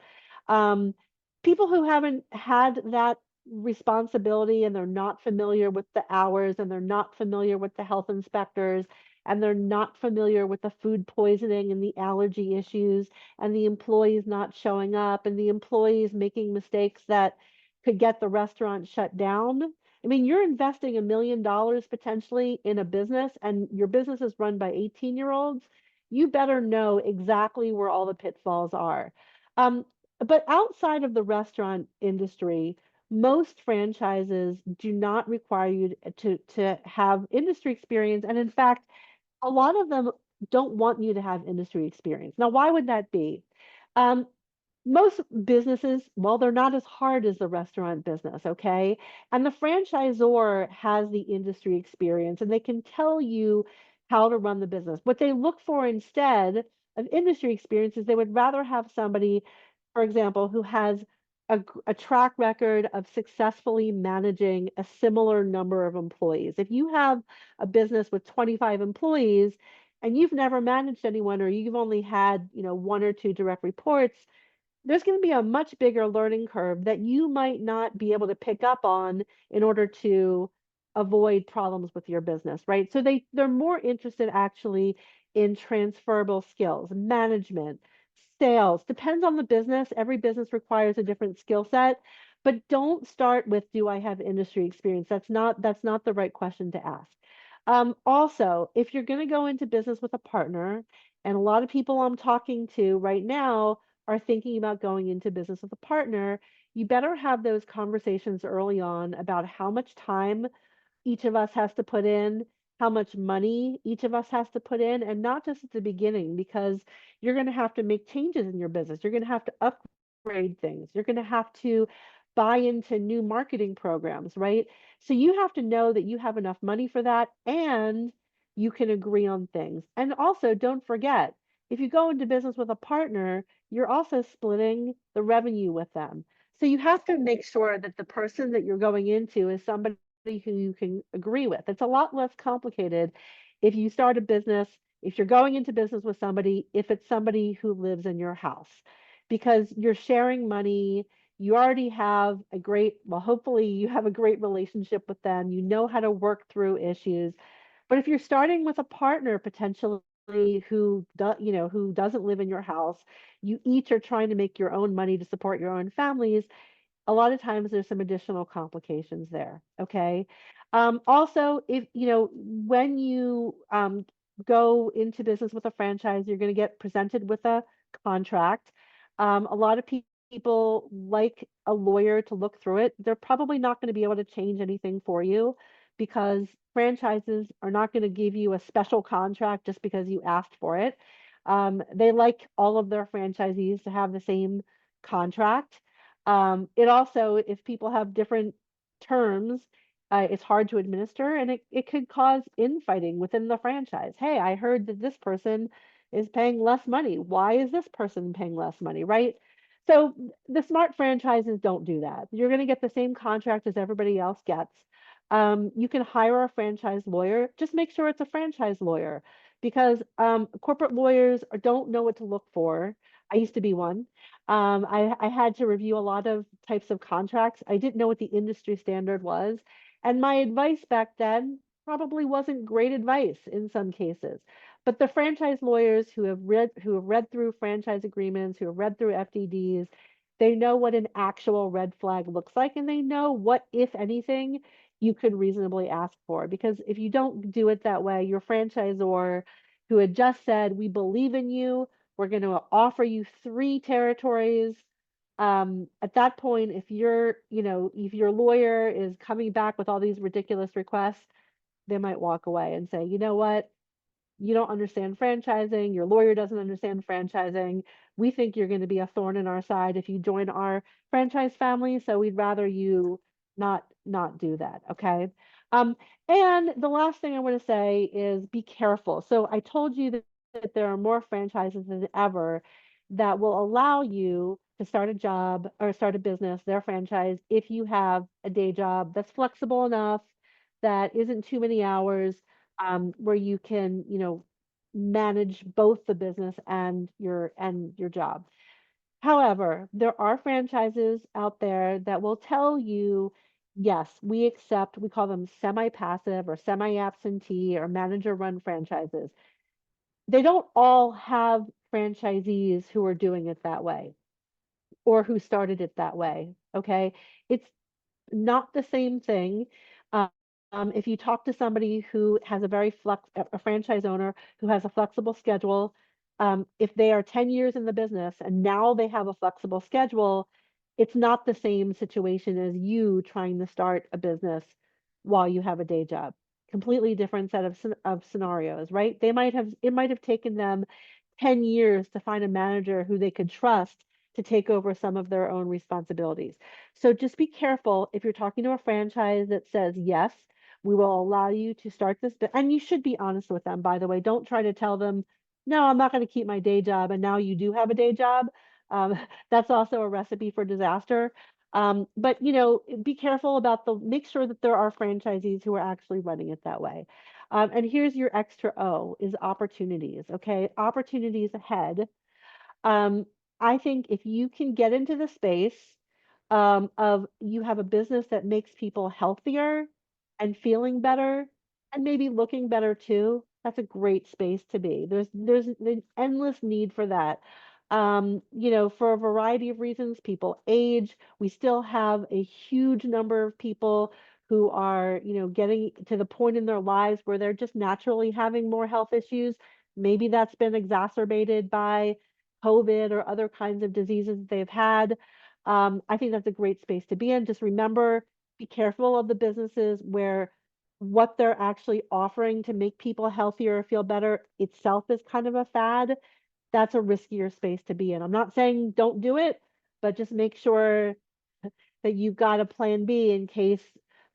Um, People who haven't had that responsibility and they're not familiar with the hours and they're not familiar with the health inspectors and they're not familiar with the food poisoning and the allergy issues and the employees not showing up and the employees making mistakes that could get the restaurant shut down. I mean, you're investing $1 million potentially in a business, and your business is run by 18-year-olds. You better know exactly where all the pitfalls are. Um, but outside of the restaurant industry, most franchises do not require you to have industry experience. And in fact, a lot of them don't want you to have industry experience. Now, why would that be? Um, Most businesses, well, they're not as hard as the restaurant business, okay? And the franchisor has the industry experience and they can tell you how to run the business. What they look for instead of industry experience is they would rather have somebody, for example, who has a track record of successfully managing a similar number of employees. If you have a business with 25 employees and you've never managed anyone, or you've only had, one or two direct reports, there's going to be a much bigger learning curve that you might not be able to pick up on in order to avoid problems with your business, right? So they're more interested actually in transferable skills, management, sales. Depends on the business. Every business requires a different skill set, but don't start with, do I have industry experience? That's not the right question to ask. Also, if you're going to go into business with a partner, and a lot of people I'm talking to right now are thinking about going into business with a partner, you better have those conversations early on about how much time each of us has to put in, how much money each of us has to put in, and not just at the beginning, because you're going to have to make changes in your business. You're going to have to upgrade things. You're going to have to buy into new marketing programs, right? So you have to know that you have enough money for that and you can agree on things. And also, don't forget, if you go into business with a partner, you're also splitting the revenue with them. So you have to make sure that the person that you're going into is somebody who you can agree with. It's a lot less complicated if you start a business, if you're going into business with somebody, if it's somebody who lives in your house, because you're sharing money, You already have a great, well, hopefully you have a great relationship with them. You know how to work through issues. But if you're starting with a partner potentially who doesn't live in your house, you each are trying to make your own money to support your own families, a lot of times there's some additional complications there. Okay. Also, if when you go into business with a franchise, you're going to get presented with a contract. A lot of people like a lawyer to look through it. They're probably not going to be able to change anything for you because franchises are not going to give you a special contract just because you asked for it. They like all of their franchisees to have the same contract. It also, if people have different terms, it's hard to administer and it could cause infighting within the franchise. Hey, I heard that this person is paying less money. Why is this person paying less money, right? So the smart franchises don't do that. You're going to get the same contract as everybody else gets. You can hire a franchise lawyer. Just make sure it's a franchise lawyer because corporate lawyers don't know what to look for. I used to be one. I had to review a lot of types of contracts. I didn't know what the industry standard was. And my advice back then probably wasn't great advice in some cases. But the franchise lawyers who have read through franchise agreements, who have read through FDDs, they know what an actual red flag looks like, and they know what, if anything, you could reasonably ask for. Because if you don't do it that way, your franchisor who had just said, "We believe in you, we're going to offer you 3 territories." At that point, if your lawyer is coming back with all these ridiculous requests, they might walk away and say, you know what? You don't understand franchising. Your lawyer doesn't understand franchising. We think you're going to be a thorn in our side if you join our franchise family. So we'd rather you not do that. Okay. Um, and the last thing I want to say is be careful. So I told you that there are more franchises than ever that will allow you to start a job or start a business, their franchise, if you have a day job that's flexible enough, that isn't too many hours, where you can, manage both the business and your job. However, there are franchises out there that will tell you, yes, we accept, we call them semi-passive or semi-absentee or manager-run franchises. They don't all have franchisees who are doing it that way or who started it that way. Okay. It's not the same thing. Um, if you talk to somebody who has a franchise owner who has a flexible schedule, if they are 10 years in the business and now they have a flexible schedule, it's not the same situation as you trying to start a business while you have a day job. Completely different set of scenarios, right? It might have taken them 10 years to find a manager who they could trust to take over some of their own responsibilities. So just be careful if you're talking to a franchise that says, yes, we will allow you to start this. And you should be honest with them, by the way. Don't try to tell them, no, I'm not going to keep my day job. And now you do have a day job. Um, that's also a recipe for disaster. But be careful about make sure that there are franchisees who are actually running it that way. And here's your extra O is opportunities. Okay. Opportunities ahead. um, I think if you can get into the space of you have a business that makes people healthier and feeling better and maybe looking better too, that's a great space to be. There's an endless need for that. For a variety of reasons, people age. We still have a huge number of people who are, getting to the point in their lives where they're just naturally having more health issues. Maybe that's been exacerbated by COVID or other kinds of diseases that they've had. I think that's a great space to be in. Just remember, be careful of the businesses where what they're actually offering to make people healthier or feel better itself is kind of a fad. That's a riskier space to be in. I'm not saying don't do it, but just make sure that you've got a plan B in case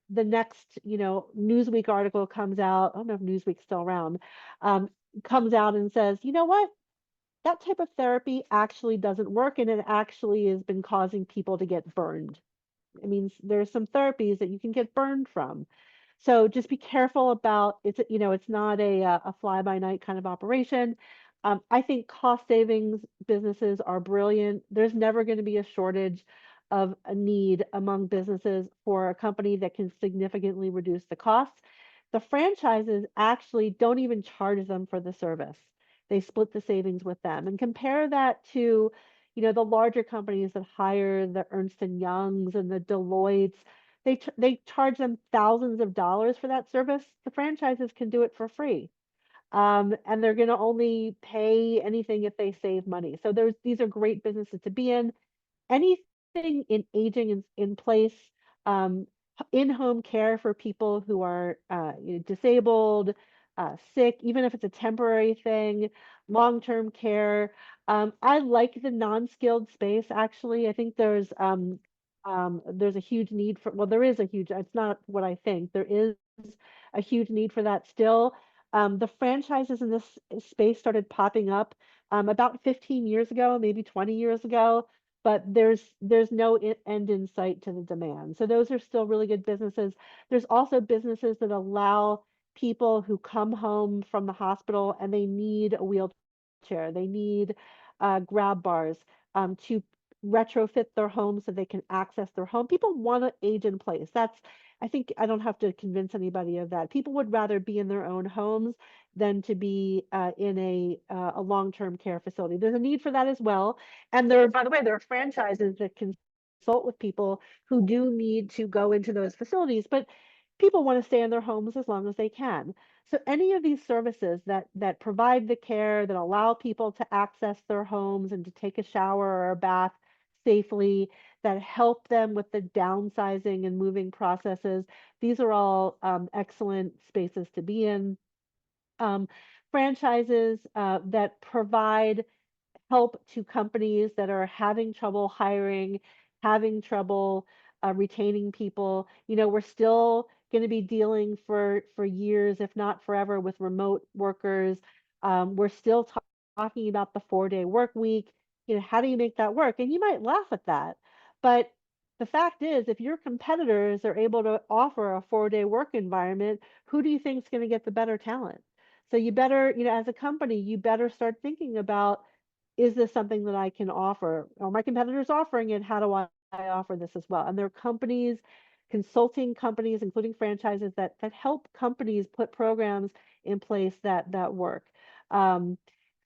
the next, Newsweek article comes out. I don't know if Newsweek's still around. Comes out and says, you know what? That type of therapy actually doesn't work and it actually has been causing people to get burned. I mean, there's some therapies that you can get burned from. So just be careful about it's not a fly by night kind of operation. I think cost savings businesses are brilliant. There's never going to be a shortage of a need among businesses for a company that can significantly reduce the costs. The franchises actually don't even charge them for the service. They split the savings with them. And compare that to, the larger companies that hire the Ernst and Youngs and the Deloittes. They charge them thousands of dollars for that service. The franchises can do it for free. And they're going to only pay anything if they save money. So these are great businesses to be in. Anything in aging in place, um, in-home care for people who are disabled, sick, even if it's a temporary thing, long-term care. I like the non-skilled space, actually. I think there's a huge need for, well, there is a huge, it's not what I think, there is a huge need for that still. The franchises in this space started popping up about 15 years ago, maybe 20 years ago, but there's no end in sight to the demand. So those are still really good businesses. There's also businesses that allow people who come home from the hospital and they need a wheelchair, they need grab bars to retrofit their home so they can access their home. People want to age in place. I think I don't have to convince anybody of that. People would rather be in their own homes than to be in a long-term care facility. There's a need for that as well. And by the way, there are franchises that consult with people who do need to go into those facilities, but people want to stay in their homes as long as they can. So any of these services that provide the care, that allow people to access their homes and to take a shower or a bath safely, that help them with the downsizing and moving processes, these are all excellent spaces to be in. Um, Franchises that provide help to companies that are having trouble hiring, having trouble retaining people. We're still going to be dealing for years, if not forever, with remote workers. We're still talking about the 4-day work week. How do you make that work? And you might laugh at that, but the fact is, if your competitors are able to offer a 4-day work environment, who do you think is going to get the better talent? So you better, as a company, you better start thinking about, is this something that I can offer? Are my competitors offering it? How do I offer this as well? And there are companies, consulting companies, including franchises that help companies put programs in place that work. Um,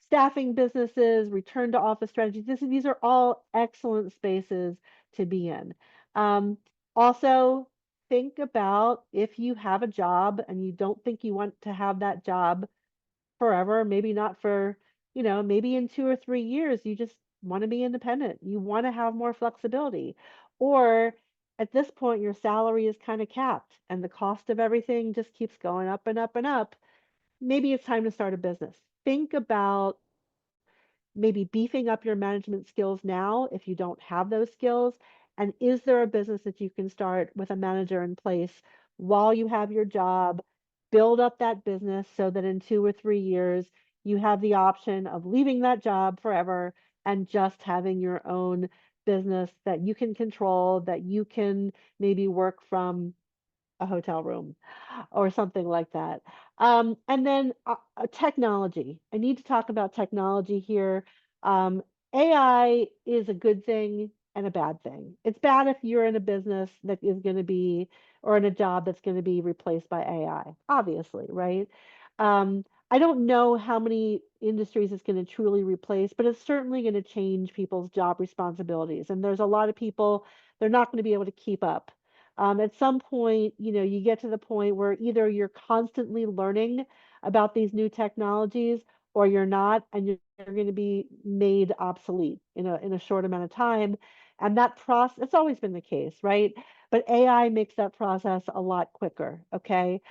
Staffing businesses, return to office strategies. These are all excellent spaces to be in. Um, Also, think about if you have a job and you don't think you want to have that job forever, maybe not for, maybe in 2 or 3 years, you just want to be independent. You want to have more flexibility. Or at this point, your salary is kind of capped and the cost of everything just keeps going up and up and up. Maybe it's time to start a business. Think about maybe beefing up your management skills now if you don't have those skills? And is there a business that you can start with a manager in place while you have your job, build up that business so that in 2 or 3 years, you have the option of leaving that job forever and just having your own business that you can control, that you can maybe work from a hotel room or something like that. And then technology. I need to talk about technology here. Um, AI is a good thing and a bad thing. It's bad if you're in a business that is going to be, or in a job that's going to be replaced by AI, obviously, right? I don't know how many industries it's going to truly replace, but it's certainly going to change people's job responsibilities. And there's a lot of people, they're not going to be able to keep up. At some point, you get to the point where either you're constantly learning about these new technologies or you're not, and you're going to be made obsolete in a short amount of time. And that process, it's always been the case, right? But AI makes that process a lot quicker. Okay.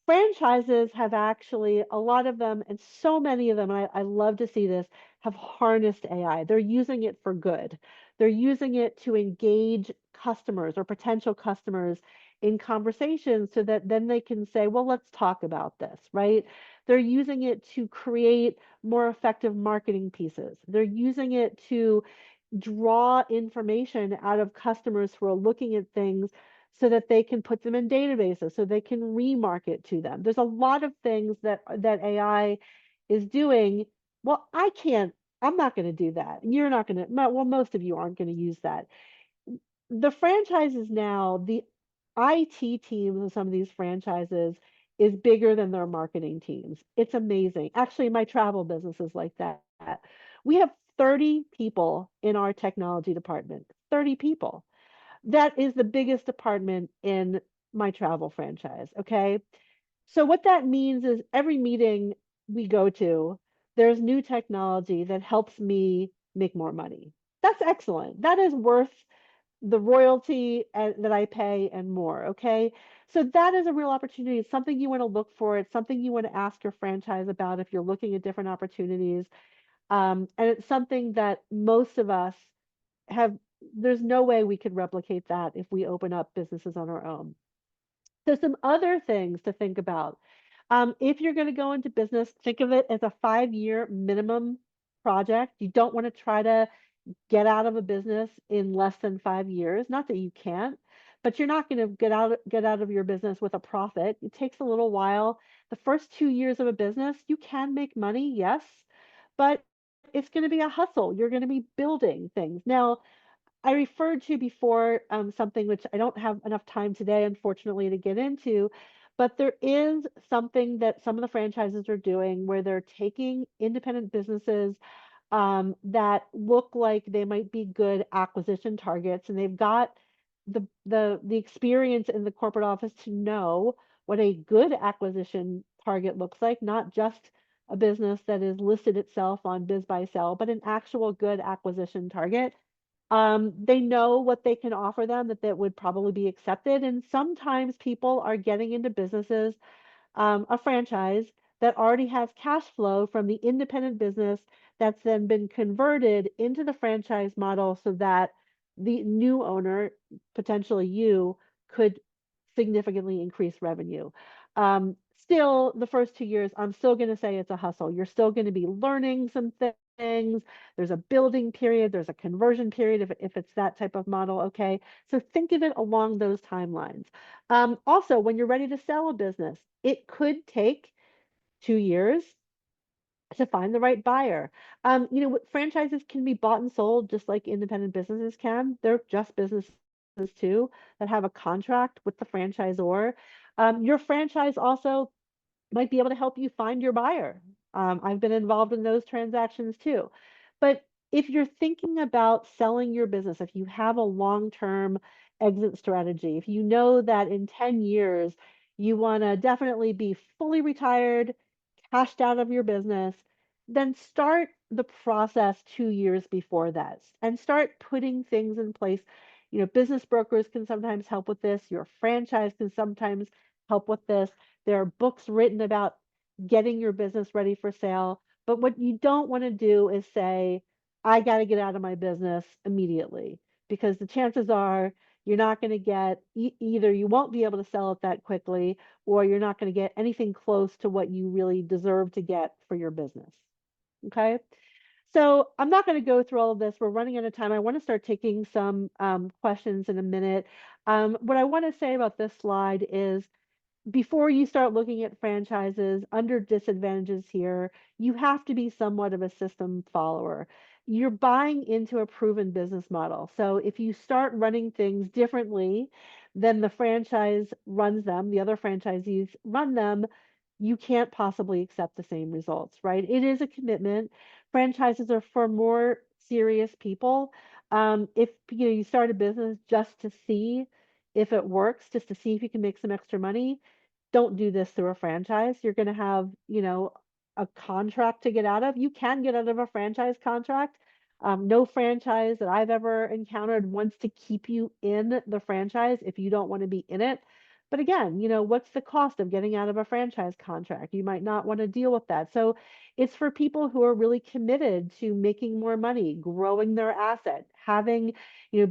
Franchises have actually, a lot of them, and so many of them, and I love to see this, have harnessed AI. They're using it for good. They're using it to engage customers or potential customers in conversations so that then they can say, well, let's talk about this, right? They're using it to create more effective marketing pieces. They're using it to draw information out of customers who are looking at things so that they can put them in databases, so they can remarket to them. There's a lot of things that AI is doing. Well, I'm not going to do that. You're not going to, well, most of you aren't going to use that. the franchises now, the IT teams of some of these franchises is bigger than their marketing teams. It's amazing. Actually, my travel business is like that. We have 30 people in our technology department. 30 people. That is the biggest department in my travel franchise. Okay. So what that means is every meeting we go to, there's new technology that helps me make more money. That's excellent. That is worth the royalty that I pay and more. Okay. So that is a real opportunity. It's something you want to look for. It's something you want to ask your franchise about if you're looking at different opportunities. And it's something that most of us have, there's no way we could replicate that if we open up businesses on our own. So some other things to think about. If you're going to go into business, think of it as a 5-year minimum project. You don't want to try to get out of a business in less than 5 years. Not that you can't, but you're not going to get out of your business with a profit. It takes a little while. The first 2 years of a business, you can make money, yes, but it's going to be a hustle. You're going to be building things. Now, I referred to before something which I don't have enough time today, unfortunately, to get into, but there is something that some of the franchises are doing where they're taking independent businesses that look like they might be good acquisition targets, and they've got the experience in the corporate office to know what a good acquisition target looks like, not just a business that is listed itself on Biz Buy Sell, but an actual good acquisition target. They know what they can offer them that would probably be accepted, and sometimes people are getting into businesses, a franchise that already has cash flow from the independent business that's then been converted into the franchise model so that the new owner, potentially you, could significantly increase revenue. Still, the first 2 years, I'm still going to say it's a hustle. You're still going to be learning some things. There's a building period, there's a conversion period if it's that type of model. Okay. So think of it along those timelines. Also, when you're ready to sell a business, it could take 2 years to find the right buyer. Franchises can be bought and sold just like independent businesses can. They're just businesses too that have a contract with the franchisor. Your franchise also might be able to help you find your buyer. I've been involved in those transactions too. But if you're thinking about selling your business, if you have a long-term exit strategy, if you know that in 10 years you want to definitely be fully retired, cashed out of your business, then start the process 2 years before that and start putting things in place. Business brokers can sometimes help with this. Your franchise can sometimes help with this. There are books written about getting your business ready for sale. But what you don't want to do is say, I got to get out of my business immediately, because the chances are you're not going to get either you won't be able to sell it that quickly, or you're not going to get anything close to what you really deserve to get for your business. Okay. So I'm not going to go through all of this. We're running out of time. I want to start taking some questions in a minute. What I want to say about this slide is, before you start looking at franchises, under disadvantages here, you have to be somewhat of a system follower. You're buying into a proven business model. So if you start running things differently than the franchise runs them, the other franchisees run them, you can't possibly accept the same results, right? It is a commitment. Franchises are for more serious people. If you start a business just to see if it works, just to see if you can make some extra money, don't do this through a franchise. You're going to have, a contract to get out of. You can get out of a franchise contract. No franchise that I've ever encountered wants to keep you in the franchise if you don't want to be in it. But again, what's the cost of getting out of a franchise contract? You might not want to deal with that. So it's for people who are really committed to making more money, growing their asset, having,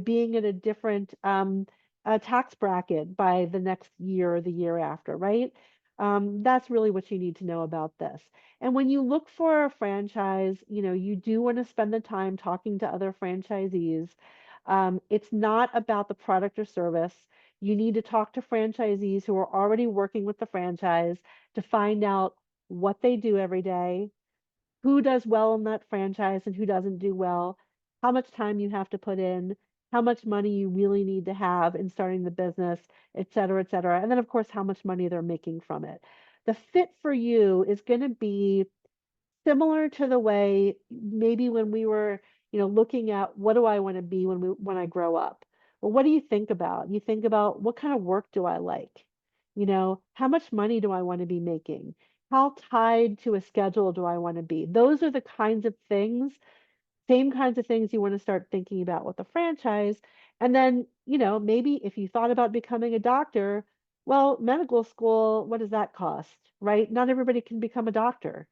being in a different tax bracket by the next year or the year after, right? That's really what you need to know about this. And when you look for a franchise, you do want to spend the time talking to other franchisees. It's not about the product or service. You need to talk to franchisees who are already working with the franchise to find out what they do every day, who does well in that franchise and who doesn't do well, how much time you have to put in. how much money you really need to have in starting the business, et cetera, et cetera. And then, of course, how much money they're making from it. The fit for you is going to be similar to the way maybe when we were, looking at what do I want to be when I grow up. Well, what do you think about? You think about what kind of work do I like? How much money do I want to be making? How tied to a schedule do I want to be? Those are the kinds of things, same kinds of things you want to start thinking about with a franchise. And then, maybe if you thought about becoming a doctor, well, medical school, what does that cost, right? Not everybody can become a doctor.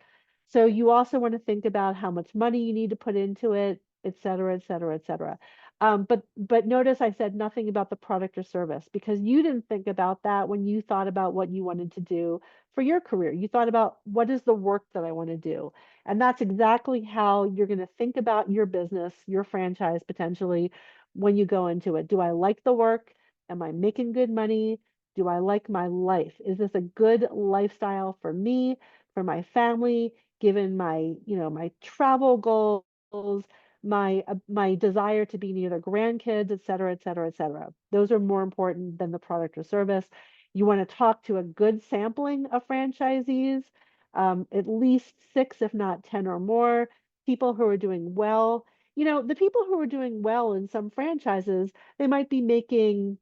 So you also want to think about how much money you need to put into it, et cetera, et cetera, et cetera. But notice I said nothing about the product or service because you didn't think about that when you thought about what you wanted to do for your career. You thought about what is the work that I want to do. And that's exactly how you're going to think about your business, your franchise potentially when you go into it. Do I like the work? Am I making good money? Do I like my life? Is this a good lifestyle for me, for my family, given my, my travel goals, my desire to be near the grandkids, et cetera, et cetera, et cetera. Those are more important than the product or service. You want to talk to a good sampling of franchisees, at least six, if not 10 or more, people who are doing well. The people who are doing well in some franchises, they might be making,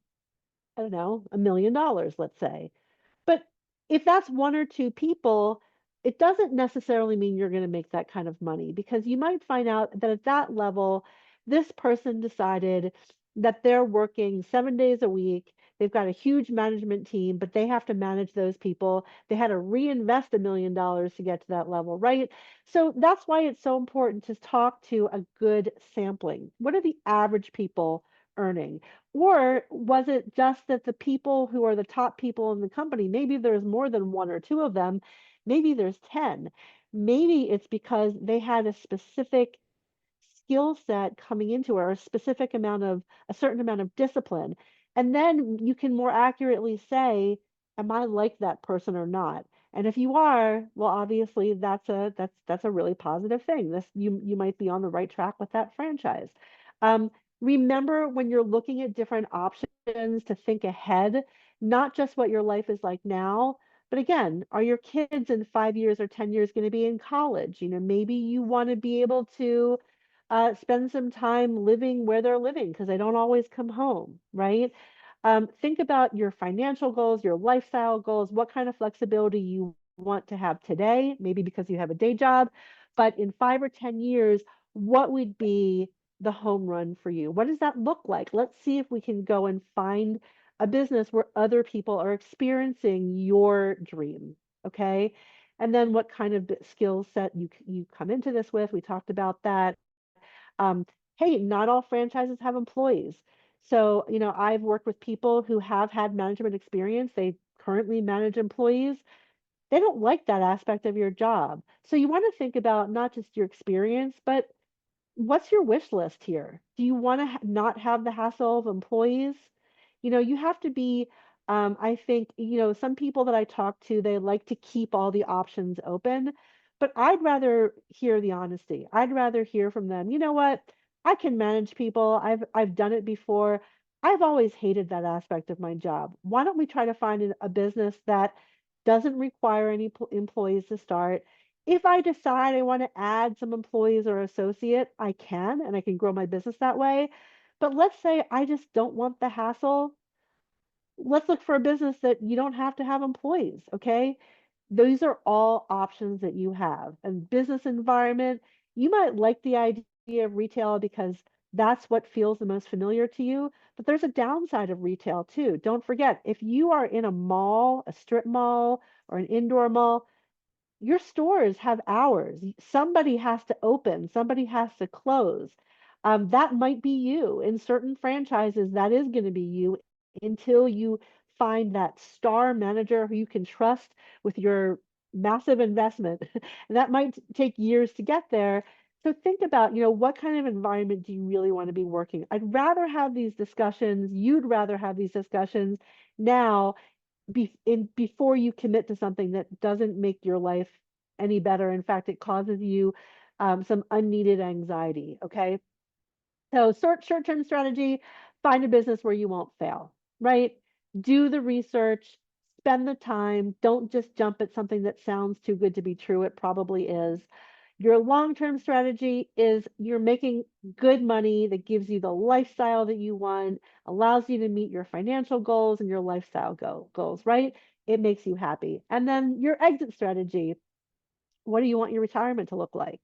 I don't know, $1 million, let's say. But if that's one or two people, it doesn't necessarily mean you're going to make that kind of money because you might find out that at that level, this person decided that they're working 7 days a week. They've got a huge management team, but they have to manage those people. They had to reinvest $1 million to get to that level, right? So that's why it's so important to talk to a good sampling. What are the average people earning? Or was it just that the people who are the top people in the company, maybe there's more than one or two of them, maybe there's 10. Maybe it's because they had a specific skill set coming into it or a certain amount of discipline. And then you can more accurately say, am I like that person or not? And if you are, well, obviously that's a really positive thing. This you might be on the right track with that franchise. Um, Remember when you're looking at different options to think ahead, not just what your life is like now, but again, are your kids in 5 years or 10 years going to be in college? Maybe you want to be able to spend some time living where they're living because they don't always come home, right? Think about your financial goals, your lifestyle goals, what kind of flexibility you want to have today, maybe because you have a day job, but in 5 or 10 years, what would be the home run for you? What does that look like? Let's see if we can go and find a business where other people are experiencing your dream, okay? And then what kind of skill set you come into this with. We talked about that. Um, hey, not all franchises have employees. So, I've worked with people who have had management experience. They currently manage employees. They don't like that aspect of your job. So you want to think about not just your experience, but what's your wish list here? Do you want to not have the hassle of employees? You have to be, I think, some people that I talk to, they like to keep all the options open, but I'd rather hear the honesty. I'd rather hear from them. You know what? I can manage people. I've done it before. I've always hated that aspect of my job. Why don't we try to find a business that doesn't require any employees to start? If I decide I want to add some employees or associate, I can, and I can grow my business that way. But let's say I just don't want the hassle. Let's look for a business that you don't have to have employees, okay? Those are all options that you have. And business environment, you might like the idea of retail because that's what feels the most familiar to you, but there's a downside of retail too. Don't forget, if you are in a mall, a strip mall, or an indoor mall, your stores have hours. Somebody has to open, somebody has to close. That might be you. In certain franchises, that is going to be you until you find that star manager who you can trust with your massive investment. And that might take years to get there. So think about, what kind of environment do you really want to be working? I'd rather have these discussions. You'd rather have these discussions now before you commit to something that doesn't make your life any better. In fact, it causes you some unneeded anxiety. Okay. So short-term strategy, find a business where you won't fail, right? Do the research, spend the time. Don't just jump at something that sounds too good to be true. It probably is. Your long-term strategy is you're making good money that gives you the lifestyle that you want, allows you to meet your financial goals and your lifestyle goals, right? It makes you happy. And then your exit strategy, what do you want your retirement to look like?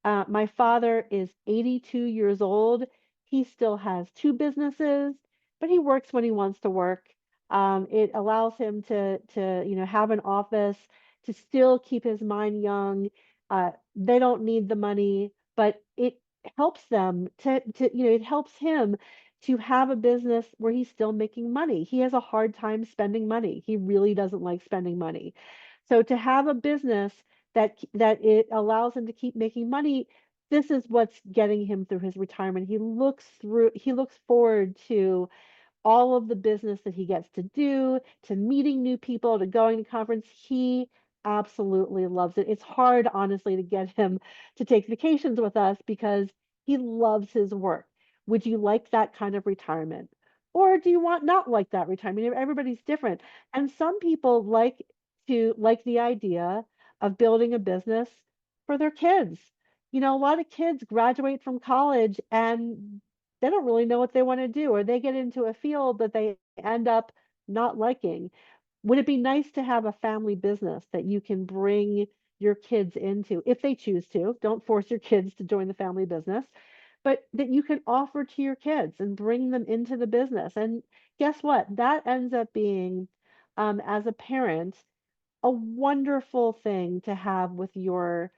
My father is 82 years old. He still has two businesses, but he works when he wants to work. It allows him to have an office to still keep his mind young. They don't need the money, but it helps them it helps him to have a business where he's still making money. He has a hard time spending money. He really doesn't like spending money. So to have a business that it allows him to keep making money, this is what's getting him through his retirement. He looks forward to all of the business that he gets to do, to meeting new people, to going to conference. He absolutely loves it. It's hard, honestly, to get him to take vacations with us because he loves his work. Would you like that kind of retirement? Or do you want not like that retirement? Everybody's different. And some people like the idea of building a business for their kids. A lot of kids graduate from college and they don't really know what they want to do, or they get into a field that they end up not liking. Would it be nice to have a family business that you can bring your kids into if they choose to? Don't force your kids to join the family business, but that you can offer to your kids and bring them into the business. And guess what? That ends up being, as a parent, a wonderful thing to have with your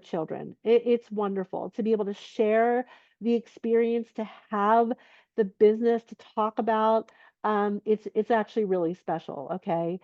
children. It's wonderful to be able to share the experience, to have the business to talk about. It's actually really special. Okay,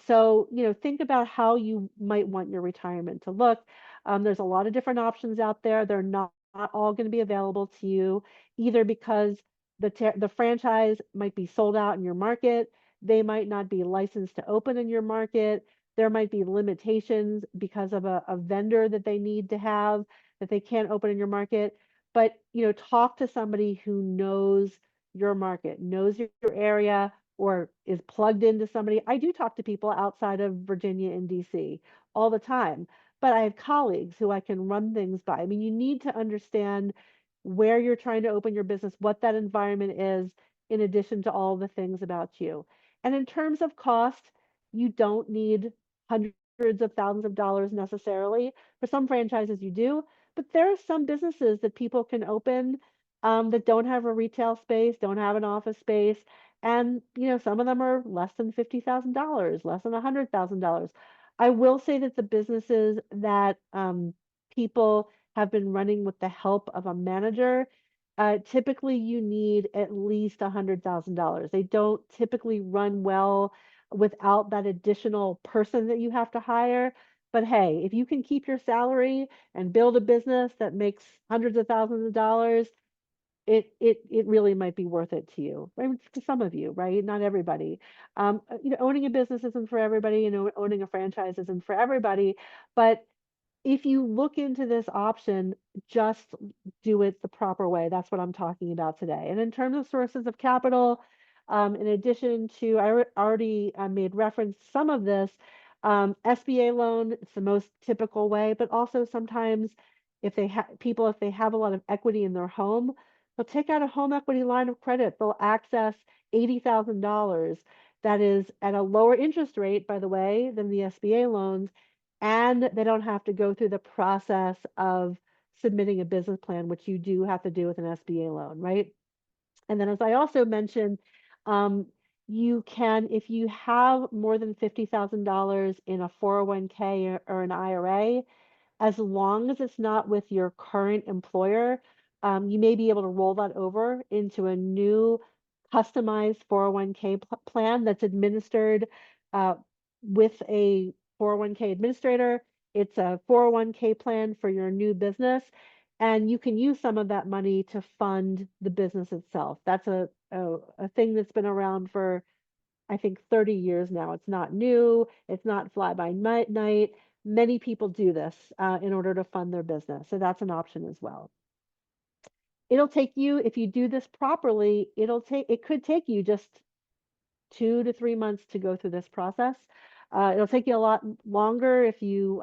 so think about how you might want your retirement to look. There's a lot of different options out there. They're not all going to be available to you, either because the franchise might be sold out in your market, they might not be licensed to open in your market. There might be limitations because of a vendor that they need to have that they can't open in your market. But talk to somebody who knows your market, knows your area, or is plugged into somebody. I do talk to people outside of Virginia and DC all the time, but I have colleagues who I can run things by. I mean, you need to understand where you're trying to open your business, what that environment is, in addition to all the things about you. And in terms of cost, you don't need hundreds of thousands of dollars necessarily. For some franchises, you do, but there are some businesses that people can open that don't have a retail space, don't have an office space, and some of them are less than $50,000, less than $100,000. I will say that the businesses that people have been running with the help of a manager, typically you need at least $100,000. They don't typically run well without that additional person that you have to hire. But hey, if you can keep your salary and build a business that makes hundreds of thousands of dollars, it really might be worth it to you. I mean, to some of you, right? Not everybody. Owning a business isn't for everybody. Owning a franchise isn't for everybody. But if you look into this option, just do it the proper way. That's what I'm talking about today. And in terms of sources of capital, in addition to, already made reference to some of this, SBA loan, it's the most typical way, but also sometimes if they have a lot of equity in their home, they'll take out a home equity line of credit. They'll access $80,000 that is at a lower interest rate, by the way, than the SBA loans, and they don't have to go through the process of submitting a business plan, which you do have to do with an SBA loan, right? And then, as I also mentioned, um, you can, if you have more than $50,000 in a 401k or an IRA, as long as it's not with your current employer, you may be able to roll that over into a new customized 401k plan that's administered uh, with a 401k administrator. It's a 401k plan for your new business, and you can use some of that money to fund the business itself. That's a thing that's been around for, I think, 30 years now. It's not new. It's not fly by night. Many people do this in order to fund their business. So that's an option as well. it'll take you, if you do this properly, it could take you just 2 to 3 months to go through this process. It'll take you a lot longer if you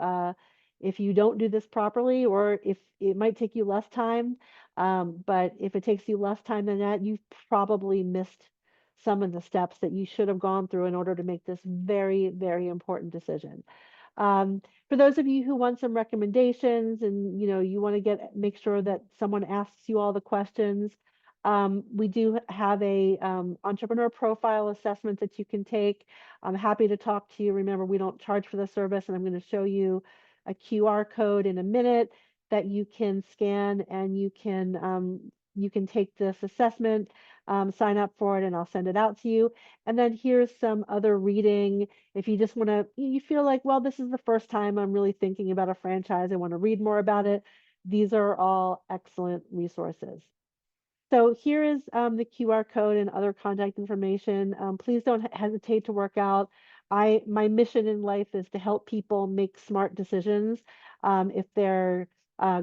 don't do this properly, or if it might take you less time. But if it takes you less time than that, you've probably missed some of the steps that you should have gone through in order to make this very, very important decision. For those of you who want some recommendations and you want to make sure that someone asks you all the questions, we do have a entrepreneur profile assessment that you can take. I'm happy to talk to you. Remember, we don't charge for the service, and I'm going to show you a QR code in a minute that you can scan, and you can take this assessment, sign up for it, and I'll send it out to you. And then here's some other reading. If you just want to, you feel like, well, this is the first time I'm really thinking about a franchise, I want to read more about it. These are all excellent resources. So here is the QR code and other contact information. Please don't hesitate to work out. My mission in life is to help people make smart decisions if they're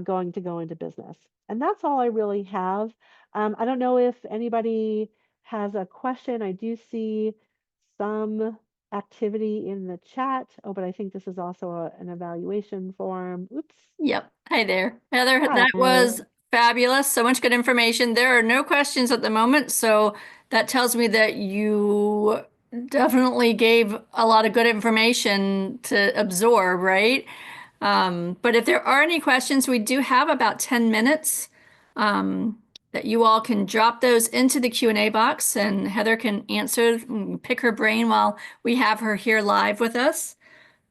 going to go into business. And that's all I really have. I don't know if anybody has a question. I do see some activity in the chat. Oh, but I think this is also an evaluation form. Oops. Yep. Hi there, Heather. Hi. That was fabulous. So much good information. There are no questions at the moment, so that tells me that you definitely gave a lot of good information to absorb, right? But if there are any questions, we do have about 10 minutes that you all can drop those into the Q&A box, and Heather can answer, pick her brain while we have her here live with us.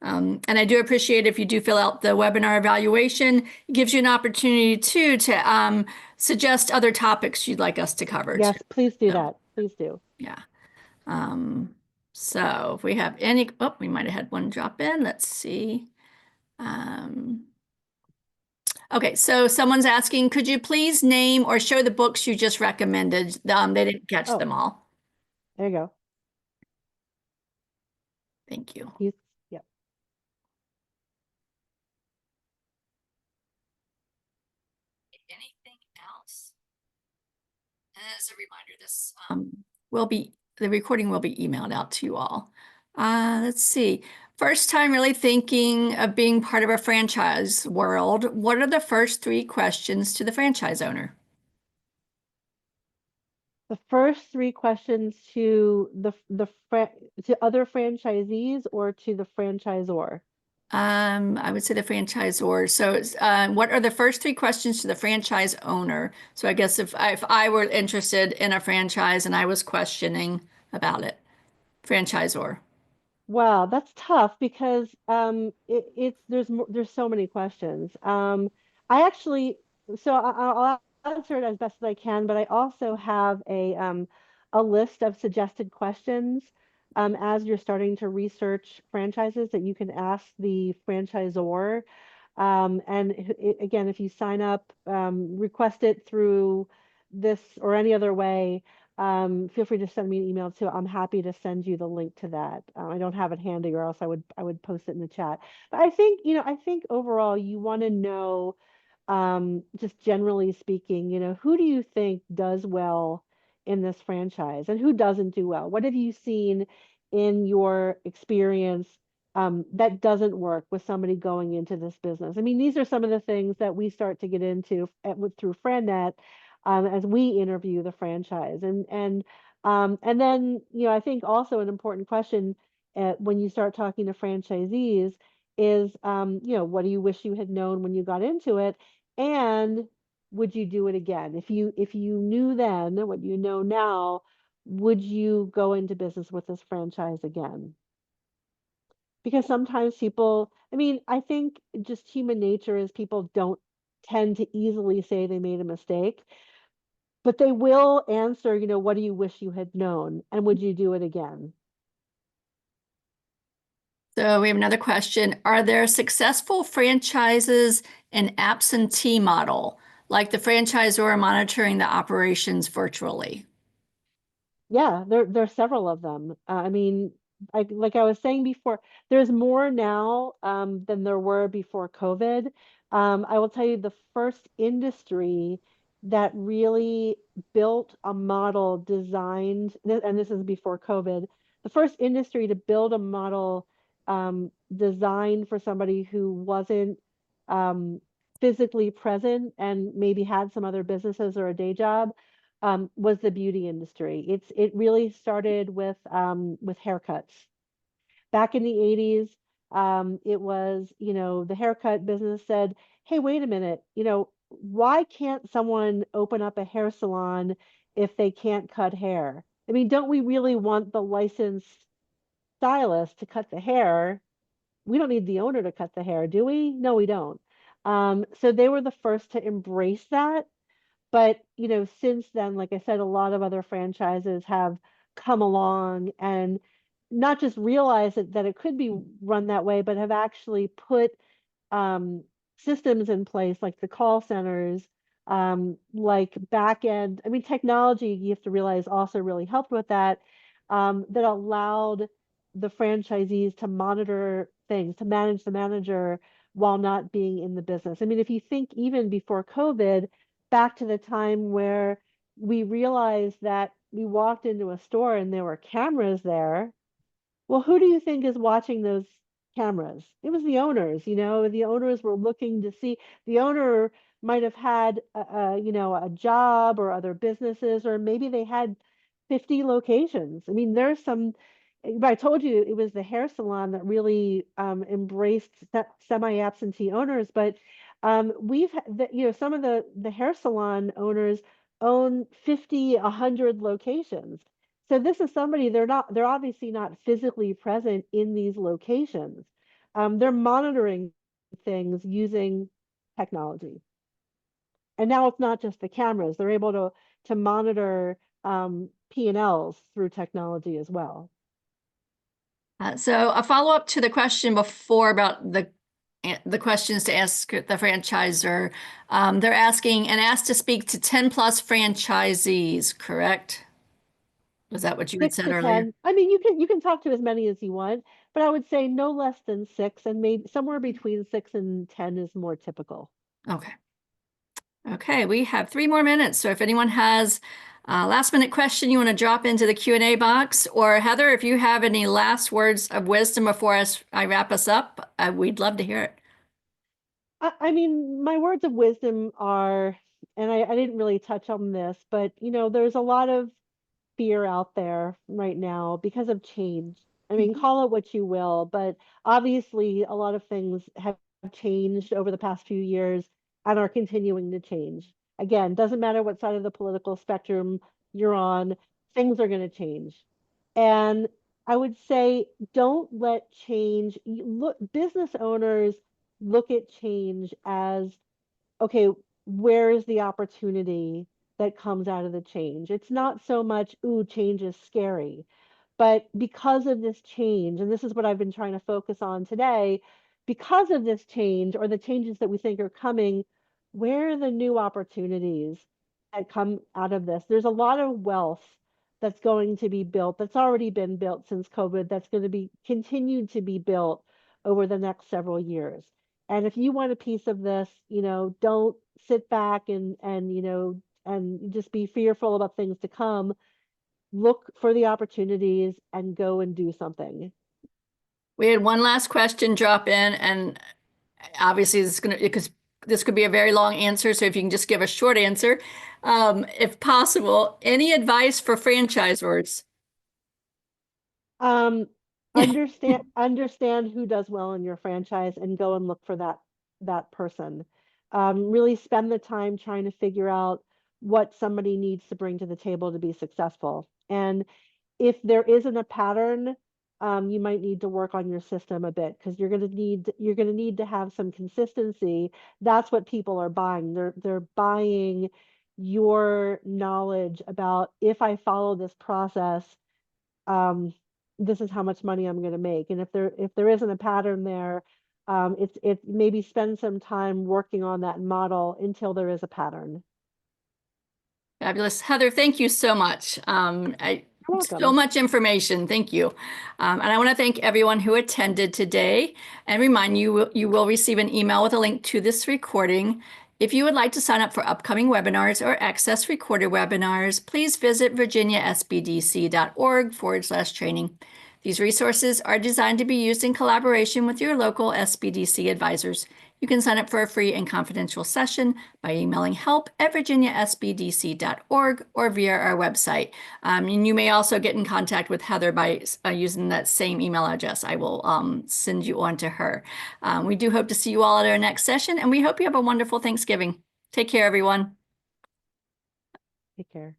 And I do appreciate if you do fill out the webinar evaluation. It gives you an opportunity too to suggest other topics you'd like us to cover too. Yes, please do So, that. Please do. yeah. So if we have any, oh, we might have had one drop in. Let's see. Okay, so someone's asking, could you please name or show the books you just recommended? They didn't catch Oh, them all. there you go. Thank you. Yep. Anything else? As a reminder, this will be, the recording will be emailed out to you all. Let's see. First time really thinking of being part of a franchise world. What are the first 3 questions to the franchise owner? The first 3 questions to to other franchisees or to the franchisor? I would say the franchisor. So, what are the first 3 questions to the franchise owner? So, I guess if I were interested in a franchise and I was questioning about it, franchisor. Wow, that's tough because there's so many questions. I actually I'll answer it as best as I can, but I also have a list of suggested questions as you're starting to research franchises that you can ask the franchisor. And again, if you sign up, request it through this or any other way, feel free to send me an email too. I'm happy to send you the link to that. I don't have it handy, or else I would post it in the chat. But I think overall you want to know, just generally speaking, who do you think does well in this franchise and who doesn't do well? What have you seen in your experience that doesn't work with somebody going into this business? I mean, these are some of the things that we start to get into through FranNet as we interview the franchise, and then I think also an important question when you start talking to franchisees is what do you wish you had known when you got into it, and would you do it again if you knew then what you know now? Would you go into business with this franchise again? Because sometimes people, I mean, I think just human nature is people don't tend to easily say they made a mistake, but they will answer, what do you wish you had known? And would you do it again? So we have another question. Are there successful franchises in absentee model, like the franchisor monitoring the operations virtually? Yeah, there's several of them. I mean, like I was saying before, there's more now than there were before COVID. I will tell you the first industry that really built a model designed, and this is before COVID, the first industry to build a model designed for somebody who wasn't um, physically present and maybe had some other businesses or a day job, was the beauty industry. It really started with haircuts back in the 80s. It was, the haircut business said, hey, wait a minute, why can't someone open up a hair salon if they can't cut hair? I mean, don't we really want the licensed stylist to cut the hair? We don't need the owner to cut the hair, do we? No, we don't. So they were the first to embrace that. But, since then, like I said, a lot of other franchises have come along and not just realized that it could be run that way, but have actually put um, systems in place like the call centers, like back end. I mean, technology, you have to realize, also really helped with that, that allowed the franchisees to monitor things, to manage the manager while not being in the business. I mean, if you think even before COVID, back to the time where we realized that we walked into a store and there were cameras there, well, who do you think is watching those cameras? It was the owners, the owners were looking to see. The owner might have had a job or other businesses, or maybe they had 50 locations. I mean, there's some, but I told you it was the hair salon that really embraced semi-absentee owners, but some of the hair salon owners own 50, 100 locations. So this is somebody, they're obviously not physically present in these locations. They're monitoring things using technology. And now it's not just the cameras. They're able to monitor P&Ls through technology as well. So a follow-up to the question before about the questions to ask the franchisor. They're asking and asked to speak to 10 plus franchisees, correct? Was that what you had Six said to earlier? 10. I mean, you can talk to as many as you want, but I would say no less than six, and maybe somewhere between 6 and 10 is more typical. Okay. Okay, we have 3 more minutes. So if anyone has a last minute question you want to drop into the Q&A box, or Heather, if you have any last words of wisdom before I wrap us up, we'd love to hear it. I mean, my words of wisdom are, and I didn't really touch on this, but there's a lot of fear out there right now because of change. I mean, call it what you will, but obviously a lot of things have changed over the past few years and are continuing to change. Again, doesn't matter what side of the political spectrum you're on, things are going to change. And I would say don't let change look business owners look at change as okay, where is the opportunity that comes out of the change? It's not so much, ooh, change is scary. But because of this change, and this is what I've been trying to focus on today, because of this change or the changes that we think are coming, where are the new opportunities that come out of this? There's a lot of wealth that's going to be built, that's already been built since COVID, that's going to be continued to be built over the next several years. And if you want a piece of this, don't sit back and just be fearful about things to come. Look for the opportunities and go and do something. We had one last question drop in, and obviously this could be a very long answer. So if you can just give a short answer, if possible, any advice for franchisors? Um, understand who does well in your franchise and go and look for that person. Really spend the time trying to figure out what somebody needs to bring to the table to be successful. And if there isn't a pattern, you might need to work on your system a bit because you're gonna need to have some consistency. That's what people are buying. They're buying your knowledge about if I follow this process, um, this is how much money I'm going to make. And if there isn't a pattern there, it maybe spend some time working on that model until there is a pattern. Fabulous. Heather, thank you so much. You're So welcome. much information. Thank you. And I want to thank everyone who attended today and remind you, you will receive an email with a link to this recording. If you would like to sign up for upcoming webinars or access recorded webinars, please visit virginiasbdc.org/training. These resources are designed to be used in collaboration with your local SBDC advisors. You can sign up for a free and confidential session by emailing help@virginiasbdc.org or via our website. And you may also get in contact with Heather by using that same email address. I will send you on to her. We do hope to see you all at our next session, and we hope you have a wonderful Thanksgiving. Take care, everyone. Take care.